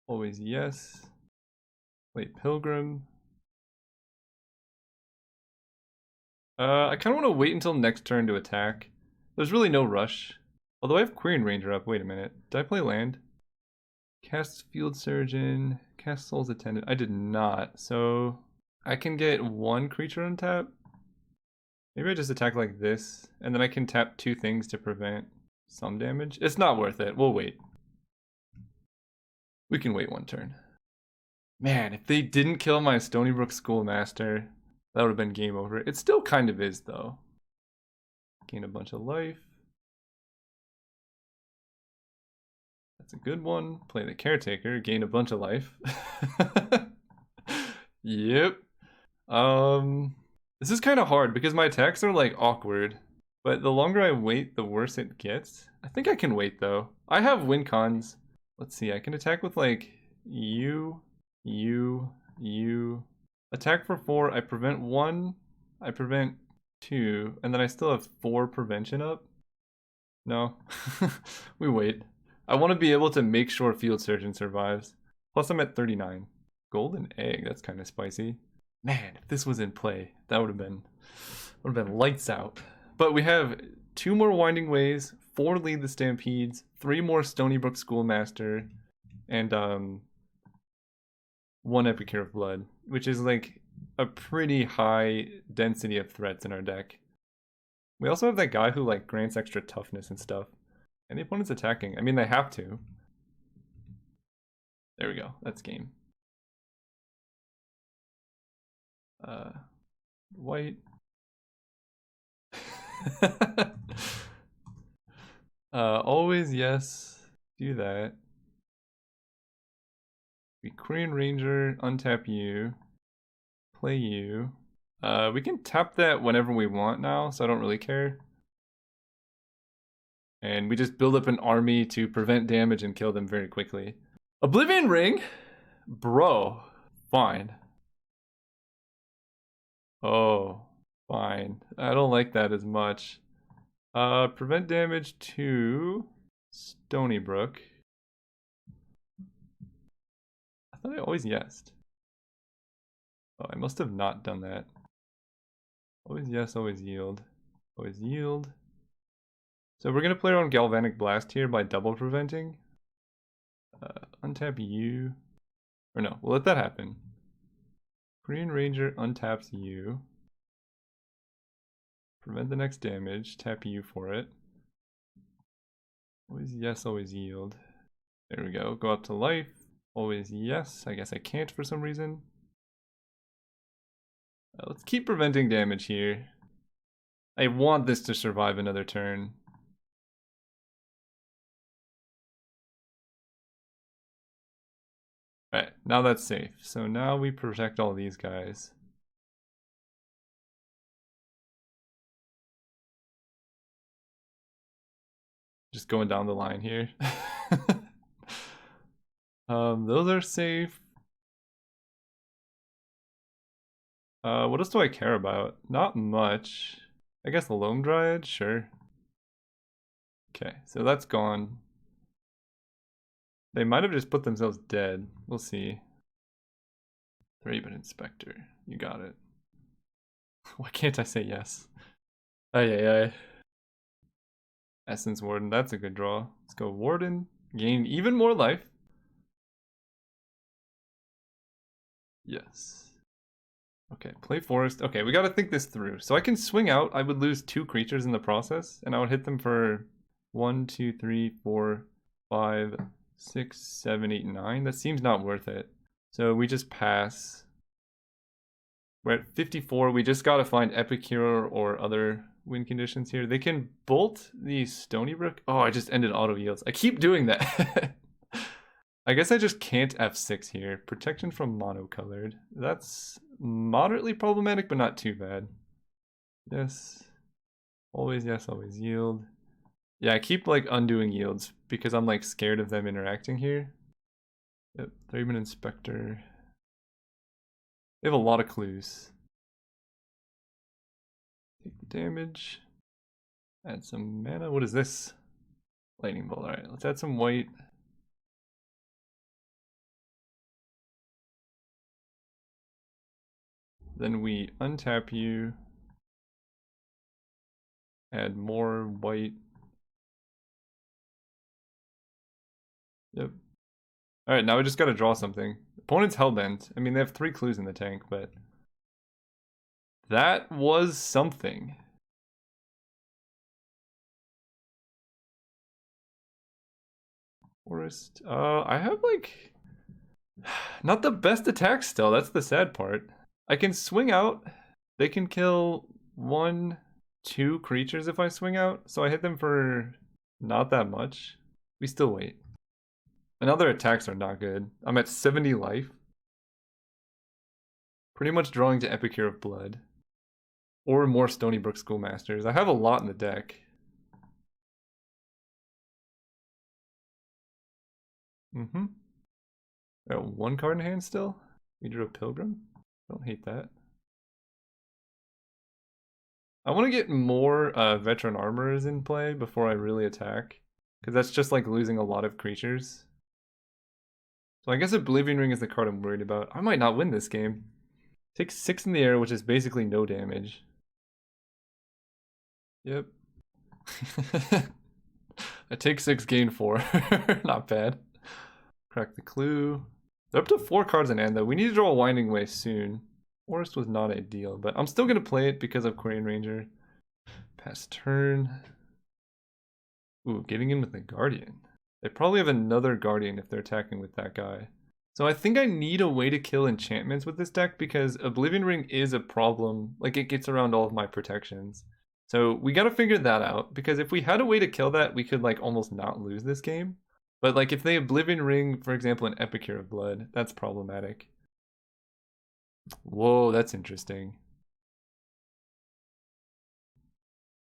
Always yes. Play Pilgrim. I kind of want to wait until next turn to attack. There's really no rush. Although I have Quirion Ranger up. Wait a minute. Did I play land? Cast Field Surgeon. Cast Soul's Attendant. I did not. So I can get one creature on tap. Maybe I just attack like this. And then I can tap two things to prevent some damage. It's not worth it. We'll wait. We can wait one turn. Man, if they didn't kill my Stony Brook Schoolmaster, that would have been game over. It still kind of is, though. Gain a bunch of life. That's a good one. Play the Caretaker. Gain a bunch of life. Yep. This is kind of hard because my attacks are like awkward. But the longer I wait, the worse it gets. I think I can wait, though. I have win cons. Let's see. I can attack with like you. Attack for 4, I prevent 1, I prevent 2, and then I still have 4 prevention up? No. We wait. I want to be able to make sure Field Surgeon survives. Plus I'm at 39. Golden Egg, that's kind of spicy. Man, if this was in play, that would have been lights out. But we have 2 more Winding Ways, 4 Lead the Stampedes, 3 more Stony Brook Schoolmaster, and 1 Epicure of Blood, which is like a pretty high density of threats in our deck. We also have that guy who like grants extra toughness and stuff. And the opponent's attacking. I mean, they have to. There we go. That's game. White. Always yes. Do that. We Quirion Ranger, untap you, play you. We can tap that whenever we want now, so I don't really care. And we just build up an army to prevent damage and kill them very quickly. Oblivion Ring? Bro, fine. Oh, fine. I don't like that as much. Prevent damage to Stony Brook. I thought I always yesed. Oh, I must have not done that. Always yes, always yield. Always yield. So we're going to play around Galvanic Blast here by double preventing. Untap you. Or no, we'll let that happen. Quirion Ranger untaps you. Prevent the next damage. Tap you for it. Always yes, always yield. There we go. Go up to life. Always yes. I guess I can't for some reason. Let's keep preventing damage here. I want this to survive another turn. Alright, now that's safe. So now we protect all these guys. Just going down the line here. Those are safe. What else do I care about? Not much. I guess the Loam Dryad, sure. Okay, so that's gone. They might have just put themselves dead. We'll see. Raven Inspector, you got it. Why can't I say yes? Ay. Essence Warden, that's a good draw. Let's go Warden, gain even more life. Yes. Okay, play Forest. Okay, we gotta think this through. So I can swing out, I would lose 2 creatures in the process, and I would hit them for 1, 2, 3, 4, 5, 6, 7, 8, 9. That seems not worth it. So we just pass. We're at 54. We just gotta find Epic Hero or other win conditions here. They can bolt the Stony Brook. Oh, I just ended auto yields. I keep doing that. I guess I just can't F6 here. Protection from monocolored. That's moderately problematic, but not too bad. Yes, always yield. Yeah, I keep like undoing yields because I'm like scared of them interacting here. Yep, Thraben Inspector. They have a lot of clues. Take the damage. Add some mana. What is this? Lightning Bolt. Alright, let's add some white. Then we untap you. Add more white. Yep. Alright, now we just gotta draw something. Opponent's Hellbent. I mean, they have 3 clues in the tank, but that was something. Forest. I have like not the best attack still. That's the sad part. I can swing out. They can kill 1, 2 creatures if I swing out. So I hit them for not that much. We still wait. And other attacks are not good. I'm at 70 life. Pretty much drawing to Epic Hero of Blood. Or more Stony Brook Schoolmasters. I have a lot in the deck. Mm-hmm. I got 1 card in hand still. We drew a Pilgrim. Don't hate that. I want to get more veteran armorers in play before I really attack. Because that's just like losing a lot of creatures. So I guess Oblivion Ring is the card I'm worried about. I might not win this game. Take 6 in the air, which is basically no damage. Yep. I take 6, gain 4. Not bad. Crack the clue. They're up to 4 cards in hand though. We need to draw a Winding Way soon. Forest was not ideal, but I'm still going to play it because of Quarian Ranger. Pass turn. Ooh, getting in with the Guardian. They probably have another Guardian if they're attacking with that guy. So I think I need a way to kill enchantments with this deck because Oblivion Ring is a problem. Like, it gets around all of my protections. So we gotta figure that out because if we had a way to kill that, we could like almost not lose this game. But like if they Oblivion Ring, for example, an Epic Hero of Blood, that's problematic. Whoa, that's interesting.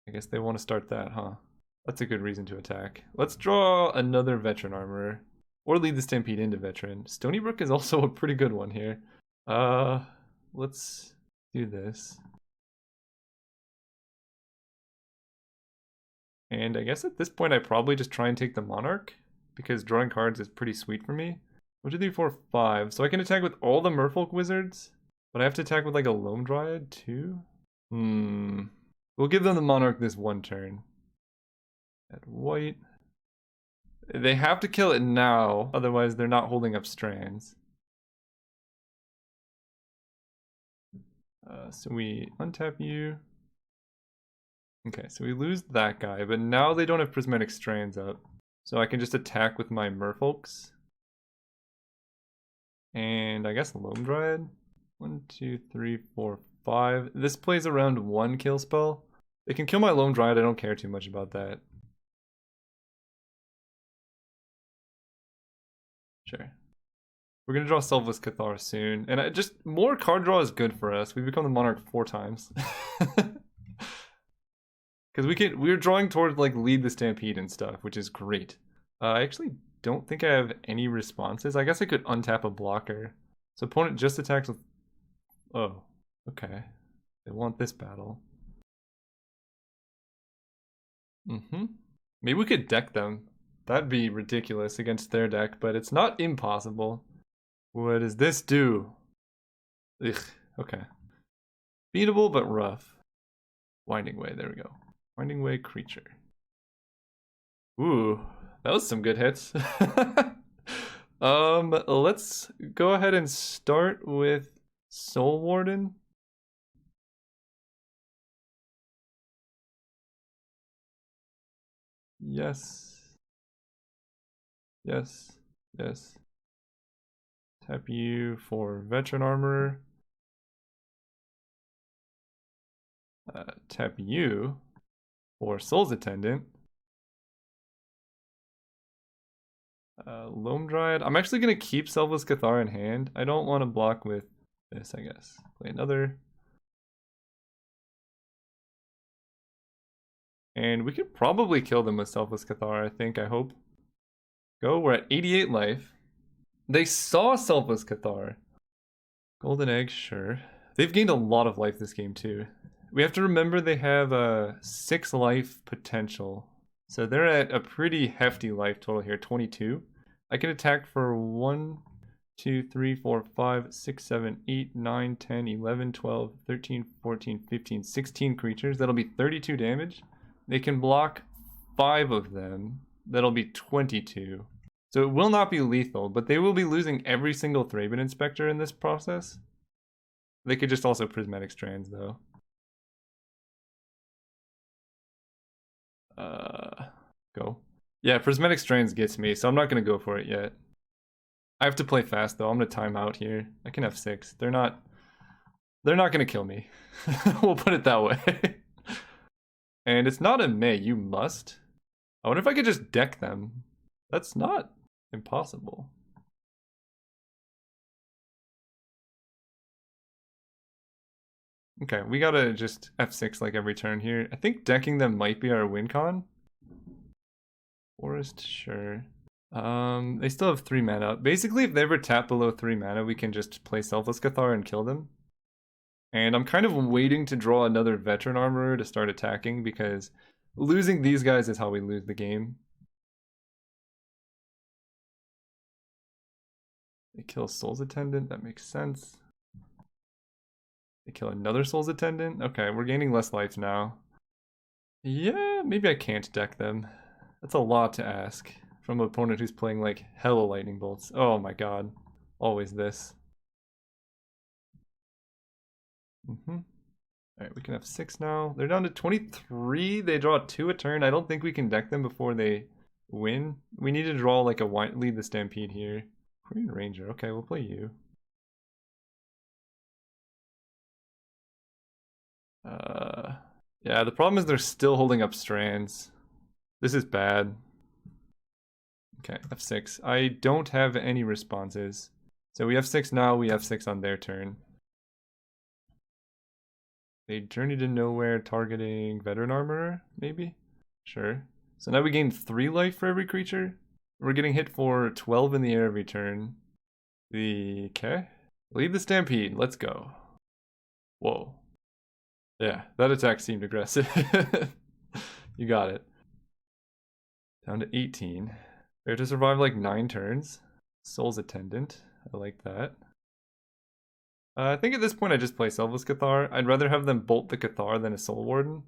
I guess they want to start that, huh? That's a good reason to attack. Let's draw another Veteran Armorer. Or lead the Stampede into Veteran. Stony Brook is also a pretty good one here. Let's do this. And I guess at this point I probably just try and take the Monarch. Because drawing cards is pretty sweet for me. 1, 2, 3, 4, 5. So I can attack with all the Merfolk Wizards. But I have to attack with like a Loam Dryad too? We'll give them the Monarch this 1 turn. Add white. They have to kill it now, otherwise they're not holding up strands. So we untap you. Okay, so we lose that guy, but now they don't have prismatic strands up. So I can just attack with my Merfolks. And I guess Loam Dryad. 1, 2, 3, 4, 5. This plays around 1 kill spell. They can kill my Loam Dryad, I don't care too much about that. Sure. We're gonna draw Selfless Cathar soon. And more card draw is good for us. We become the Monarch 4 times. Because we're drawing towards like lead the Stampede and stuff, which is great. I actually don't think I have any responses. I guess I could untap a blocker. So opponent just attacks with... Oh, okay. They want this battle. Maybe we could deck them. That'd be ridiculous against their deck, but it's not impossible. What does this do? Ugh, okay. Beatable, but rough. Winding Way, there we go. Winding Way creature. Ooh, that was some good hits. Let's go ahead and start with Soul Warden. Yes. Yes. Yes. Tap you for Veteran Armor. Tap you for Soul's Attendant. Loam Dryad. I'm actually going to keep Selfless Cathar in hand. I don't want to block with this, I guess. Play another. And we could probably kill them with Selfless Cathar, I think, I hope. Go, we're at 88 life. They saw Selfless Cathar. Golden Egg, sure. They've gained a lot of life this game, too. We have to remember they have a 6 life potential. So they're at a pretty hefty life total here, 22. I can attack for 1, 2, 3, 4, 5, 6, 7, 8, 9, 10, 11, 12, 13, 14, 15, 16 creatures. That'll be 32 damage. They can block 5 of them. That'll be 22. So it will not be lethal, but they will be losing every single Thraben Inspector in this process. They could just also Prismatic Strands, though. Go. Yeah, Prismatic Strands gets me, so I'm not going to go for it yet. I have to play fast, though. I'm going to time out here. I can have 6. They're not going to kill me. We'll put it that way. And it's not a may, you must. I wonder if I could just deck them. That's not impossible. Okay, we gotta just F6 like every turn here. I think decking them might be our win con. Forest, sure. They still have 3 mana. Basically, if they ever tap below 3 mana, we can just play Selfless Cathar and kill them. And I'm kind of waiting to draw another Veteran Armorer to start attacking, because losing these guys is how we lose the game. They kill Soul's Attendant, that makes sense. They kill another Soul's Attendant? Okay, we're gaining less life now. Yeah, maybe I can't deck them. That's a lot to ask from an opponent who's playing like hella lightning bolts. Oh my god. Always this. Alright, we can have 6 now. They're down to 23. They draw 2 a turn. I don't think we can deck them before they win. We need to draw like a lead the Stampede here. Queen Ranger. Okay, we'll play you. Yeah, the problem is they're still holding up strands. This is bad. Okay, F6. I don't have any responses. So we have 6 now, we have 6 on their turn. They journey to nowhere targeting Veteran Armorer, maybe? Sure. So now we gain 3 life for every creature. We're getting hit for 12 in the air every turn. Okay. Lead the Stampede, let's go. Whoa. Yeah, that attack seemed aggressive. You got it. Down to 18. We have to survive like 9 turns. Soul's Attendant. I like that. I think at this point I just play Selfless Cathar. I'd rather have them bolt the Cathar than a Soul Warden.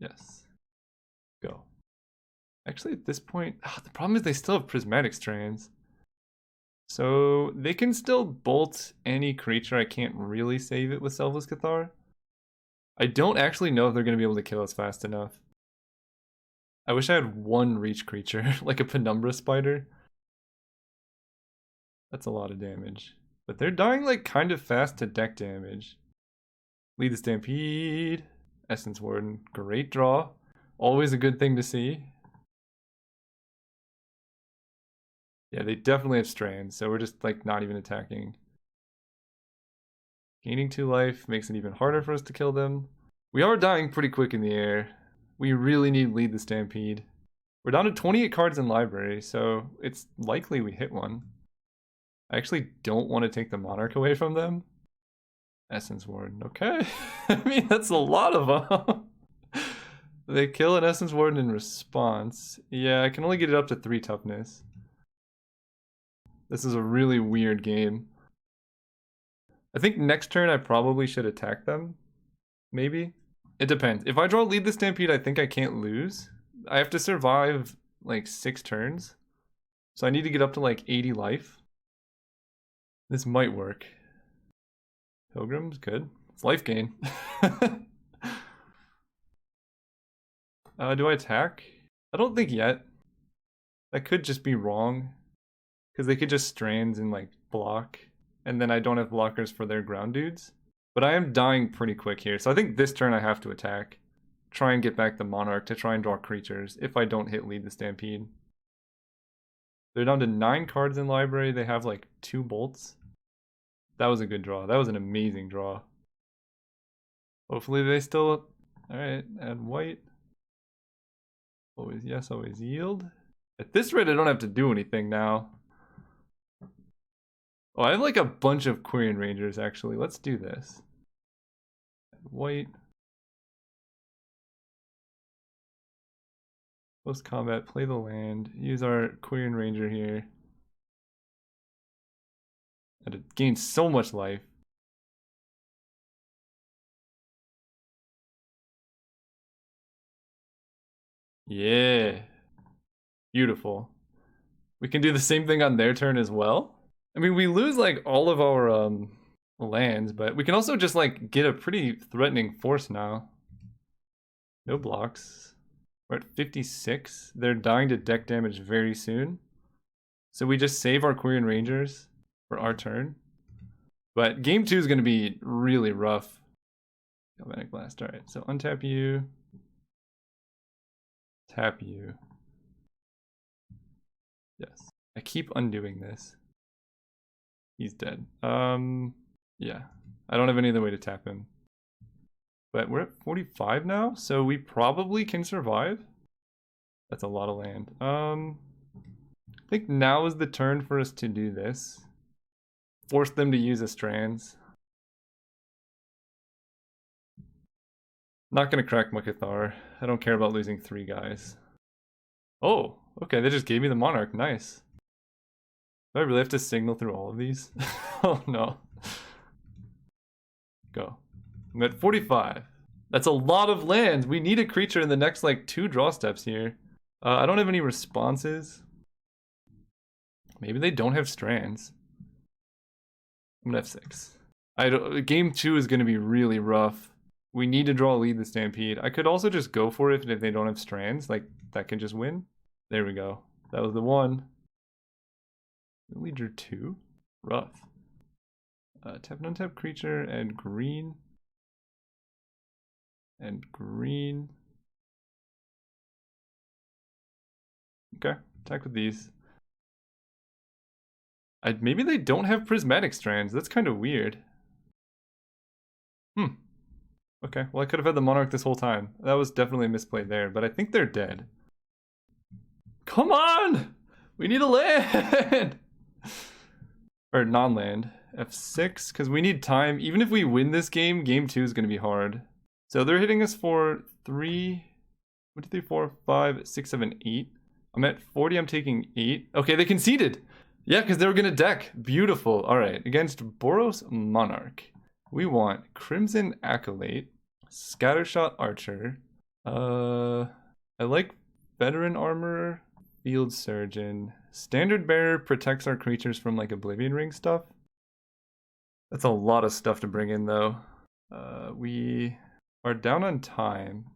Yes. Go. Actually, at this point, the problem is they still have Prismatic Strands. So they can still bolt any creature. I can't really save it with Selfless Cathar. I don't actually know if they're going to be able to kill us fast enough. I wish I had one reach creature, like a Penumbra spider. That's a lot of damage. But they're dying like kind of fast to deck damage. Lead the Stampede. Essence Warden. Great draw. Always a good thing to see. Yeah, they definitely have strands, so we're just like not even attacking. Gaining 2 life makes it even harder for us to kill them. We are dying pretty quick in the air. We really need Lead the Stampede. We're down to 28 cards in library, so it's likely we hit one. I actually don't want to take the Monarch away from them. Essence Warden, okay. I mean, that's a lot of them. They kill an Essence Warden in response. Yeah, I can only get it up to 3 toughness. This is a really weird game. I think next turn I probably should attack them. Maybe. It depends. If I draw Lead the Stampede, I think I can't lose. I have to survive like 6 turns. So I need to get up to like 80 life. This might work. Pilgrim's good. It's life gain. Do I attack? I don't think yet. That could just be wrong. Because they could just strands and like block. And then I don't have blockers for their ground dudes. But I am dying pretty quick here. So I think this turn I have to attack. Try and get back the Monarch to try and draw creatures if I don't hit Lead the Stampede. They're down to 9 cards in library. They have like 2 bolts. That was a good draw. That was an amazing draw. Hopefully they still... Alright, add white. Always yes, always yield. At this rate I don't have to do anything now. Oh, I have like a bunch of Quirion Rangers actually. Let's do this. Add white. Post combat, play the land. Use our Quirion Ranger here. And it gains so much life. Yeah. Beautiful. We can do the same thing on their turn as well. I mean, we lose like all of our lands, but we can also just like get a pretty threatening force now. No blocks. We're at 56. They're dying to deck damage very soon. So we just save our Quirion Rangers for our turn. But game 2 is going to be really rough. Galvanic Blast. Alright, so untap you. Tap you. Yes. I keep undoing this. He's dead. Yeah. I don't have any other way to tap him. But we're at 45 now, so we probably can survive. That's a lot of land. I think now is the turn for us to do this. Force them to use the strands. Not gonna crack Mukathar. I don't care about losing 3 guys. Oh, okay, they just gave me the Monarch. Nice. Do I really have to signal through all of these? Oh no. Go. I'm at 45. That's a lot of lands. We need a creature in the next like 2 draw steps here. I don't have any responses. Maybe they don't have strands. I'm gonna F6. Game 2 is gonna be really rough. We need to draw Lead the Stampede. I could also just go for it if they don't have strands. Like, that can just win. There we go. That was the one. We only drew 2. Rough. Tap and untap creature and green. And green. Okay, attack with these. Maybe they don't have prismatic strands. That's kind of weird. Okay, well I could have had the Monarch this whole time. That was definitely a misplay there, but I think they're dead. Come on! We need a land! Or non-land. F6, because we need time. Even if we win this game, game 2 is going to be hard. So they're hitting us for 3, 1, 2, 3, 4, 5, 6, 7, 8. I'm at 40, I'm taking 8. Okay, they conceded! Yeah, because they were going to deck. Beautiful. Alright, against Boros Monarch. We want Crimson Acolyte, Scattershot Archer. I like Veteran Armorer, Field Surgeon. Standard Bearer protects our creatures from like Oblivion Ring stuff. That's a lot of stuff to bring in though. We are down on time.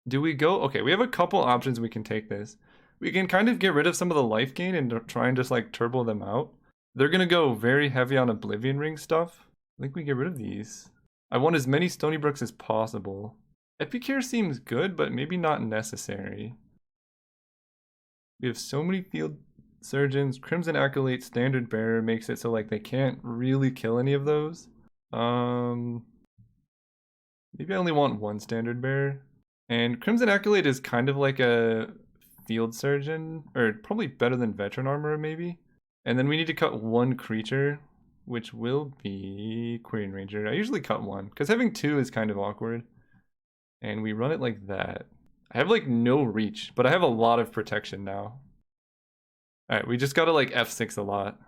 Do we go? Okay, we have a couple options we can take this. We can kind of get rid of some of the life gain and try and just like turbo them out. They're gonna go very heavy on Oblivion Ring stuff. I think we get rid of these. I want as many Stony Brooks as possible. Epicure seems good, but maybe not necessary. We have so many field surgeons. Crimson Acolyte Standard Bearer makes it so like they can't really kill any of those. Maybe I only want one Standard Bearer. And Crimson Acolyte is kind of like a field surgeon, or probably better than Veteran Armorer maybe. And then we need to cut one creature, which will be Quirion Ranger. I usually cut one, because having two is kind of awkward. And we run it like that. I have like no reach, but I have a lot of protection now. Alright, we just gotta like F6 a lot.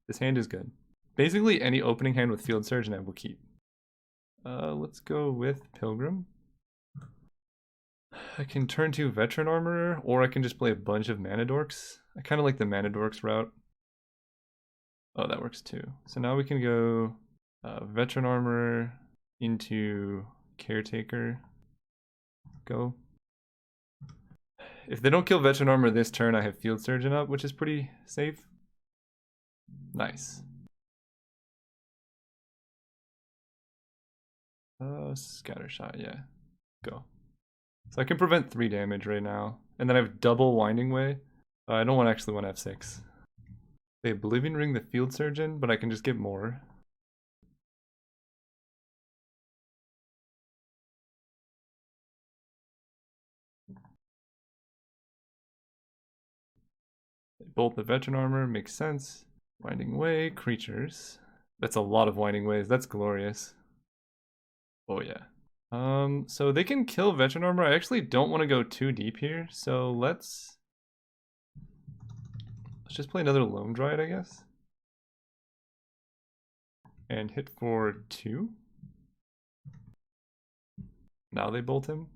This hand is good. Basically any opening hand with Field Surgeon I will keep. Let's go with Pilgrim. I can turn to Veteran Armorer, or I can just play a bunch of Mana Dorks. I kind of like the Mana Dorks route. Oh, that works too. So now we can go Veteran Armorer into Caretaker. Go. If they don't kill Veteran Armor this turn, I have Field Surgeon up, which is pretty safe. Nice. Scattershot, yeah. Go. So I can prevent 3 damage right now. And then I have double Winding Way. I don't actually want F6. They Oblivion Ring the Field Surgeon, but I can just get more. They bolt the Veteran Armor, makes sense. Winding Way, creatures. That's a lot of Winding Ways, that's glorious. Oh yeah. So they can kill Veteran Armor. I actually don't want to go too deep here, so let's just play another Loam Dryad, I guess. And hit for 2. Now they bolt him.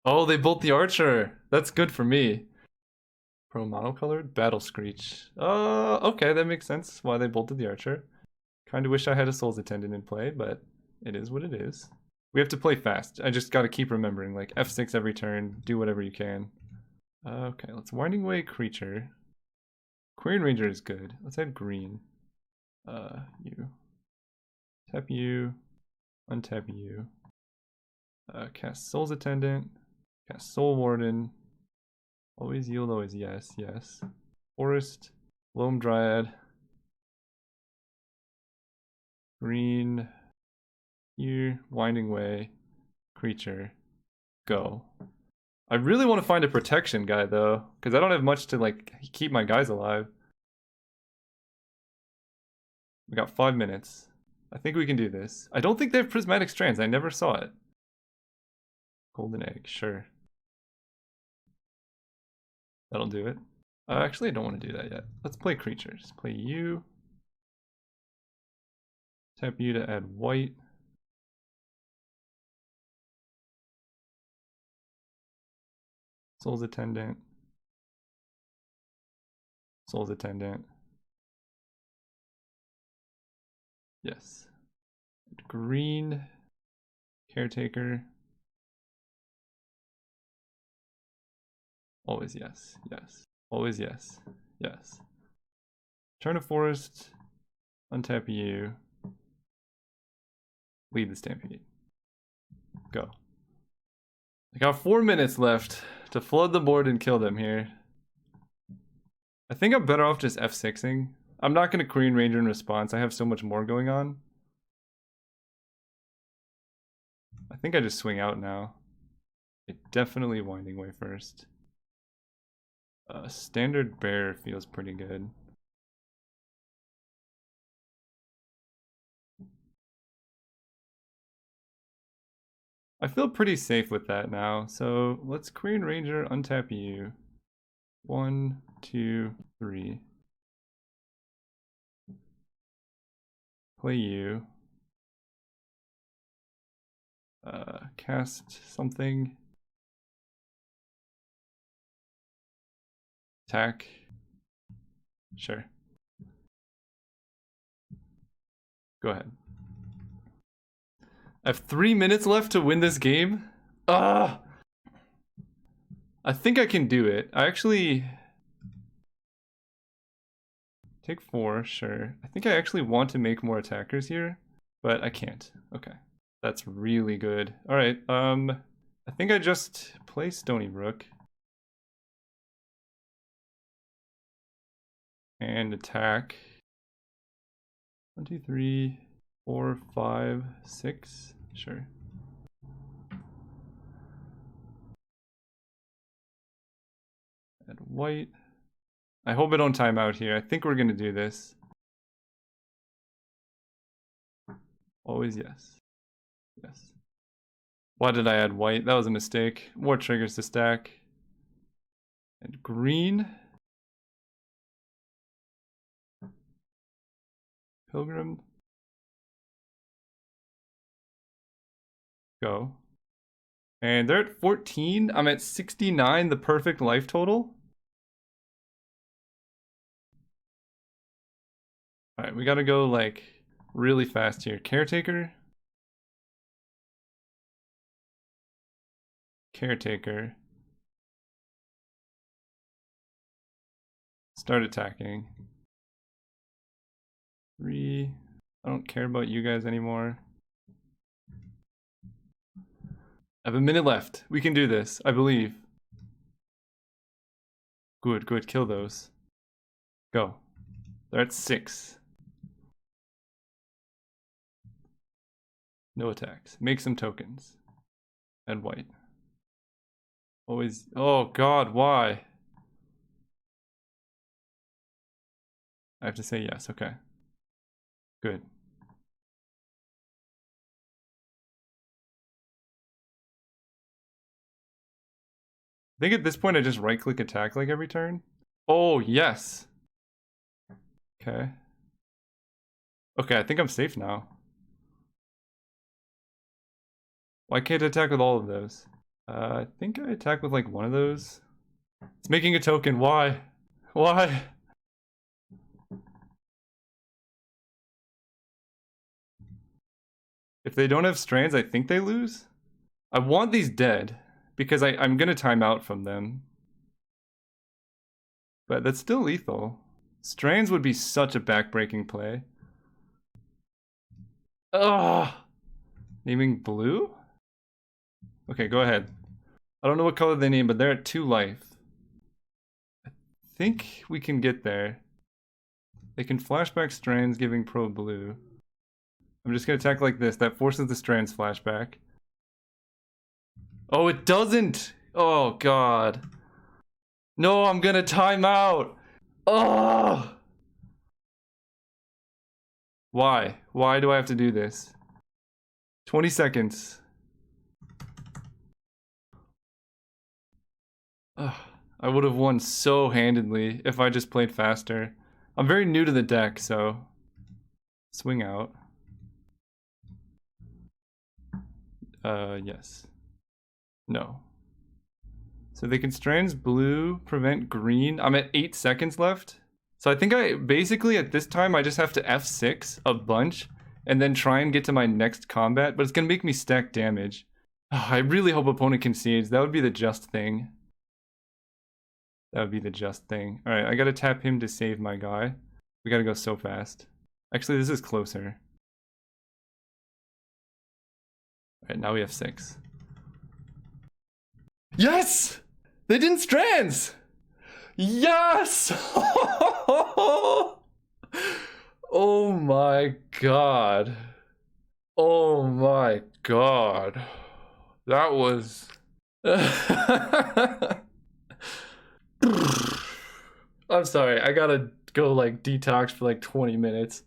Oh, they bolt the Archer! That's good for me. Pro monocolored? Battle Screech. Okay, that makes sense why they bolted the Archer. Kinda wish I had a Soul's Attendant in play, but it is what it is. We have to play fast. I just gotta keep remembering, like, F6 every turn, do whatever you can. Okay, let's Winding Way creature. Quirion Ranger is good. Let's add green. You. Tap you. Untap you. Cast Soul's Attendant. Cast Soul Warden. Always yield, always yes, yes. Forest. Loam Dryad. Green. Here, Winding Way, creature, go. I really want to find a protection guy though, because I don't have much to like keep my guys alive. We got 5 minutes. I think we can do this. I don't think they have Prismatic Strands. I never saw it. Golden Egg, sure. That'll do it. Actually, I don't want to do that yet. Let's play creatures. Play you. Tap you to add white. Soul's Attendant. Soul's Attendant. Yes. Green. Caretaker. Always yes. Yes. Always yes. Yes. Turn to Forest. Untap you. Lead the Stampede. Go. I got 4 minutes left to flood the board and kill them here. I think I'm better off just F6ing. I'm not going to Quirion Ranger in response. I have so much more going on. I think I just swing out now. Definitely Winding Way first. Standard Bear feels pretty good. I feel pretty safe with that now, so let's Quirion Ranger, untap you. 1, 2, 3. Play you. Cast something. Attack. Sure. Go ahead. I have 3 minutes left to win this game. Ah! I think I can do it. I actually... Take 4, sure. I think I actually want to make more attackers here, but I can't. Okay. That's really good. Alright, I think I just play Stony Rook. And attack. 1, 2, 3, 4, 5, 6. Sure. Add white. I hope I don't time out here. I think we're gonna do this. Always yes. Yes. Why did I add white? That was a mistake. More triggers to stack. And green. Pilgrim. Go. And they're at 14. I'm at 69, the perfect life total. Alright, we gotta go like really fast here. Caretaker. Caretaker. Start attacking. 3. I don't care about you guys anymore. I have a minute left. We can do this, I believe. Good, good. Kill those. Go. They're at 6. No attacks. Make some tokens. And white. Always. Oh god, why? I have to say yes, okay. Good. I think at this point I just right click attack like every turn. Oh, yes. Okay. Okay, I think I'm safe now. Why can't I attack with all of those? I think I attack with like one of those. It's making a token. Why? Why? If they don't have strands, I think they lose. I want these dead because I'm gonna time out from them. But that's still lethal. Strands would be such a backbreaking play. Ugh! Naming blue? Okay, go ahead. I don't know what color they name, but they're at 2 life. I think we can get there. They can flashback strands giving pro blue. I'm just gonna attack like this. That forces the strands flashback. Oh, it doesn't! Oh, God. No, I'm gonna time out! Oh! Why? Why do I have to do this? 20 seconds. Ugh, I would have won so handedly if I just played faster. I'm very new to the deck, so... Swing out. Yes. No. So they can strands blue, prevent green. I'm at 8 seconds left. So I think basically at this time I just have to F6 a bunch and then try and get to my next combat, but it's gonna make me stack damage. I really hope opponent concedes. That would be the just thing. That would be the just thing. Alright, I gotta tap him to save my guy. We gotta go so fast. Actually, this is closer. Alright, now we have 6. Yes! They didn't strands! Yes! Oh my god. Oh my god. That was... I'm sorry, I gotta go like detox for like 20 minutes.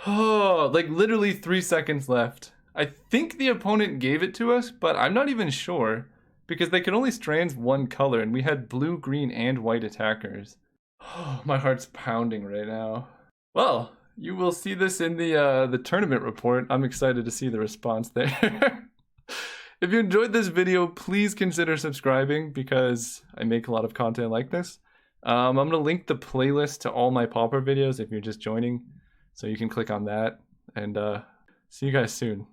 Oh, like literally 3 seconds left. I think the opponent gave it to us, but I'm not even sure. Because they could only strands one color, and we had blue, green, and white attackers. Oh, my heart's pounding right now. Well, you will see this in the tournament report. I'm excited to see the response there. If you enjoyed this video, please consider subscribing because I make a lot of content like this. I'm going to link the playlist to all my Pauper videos if you're just joining, so you can click on that. And see you guys soon.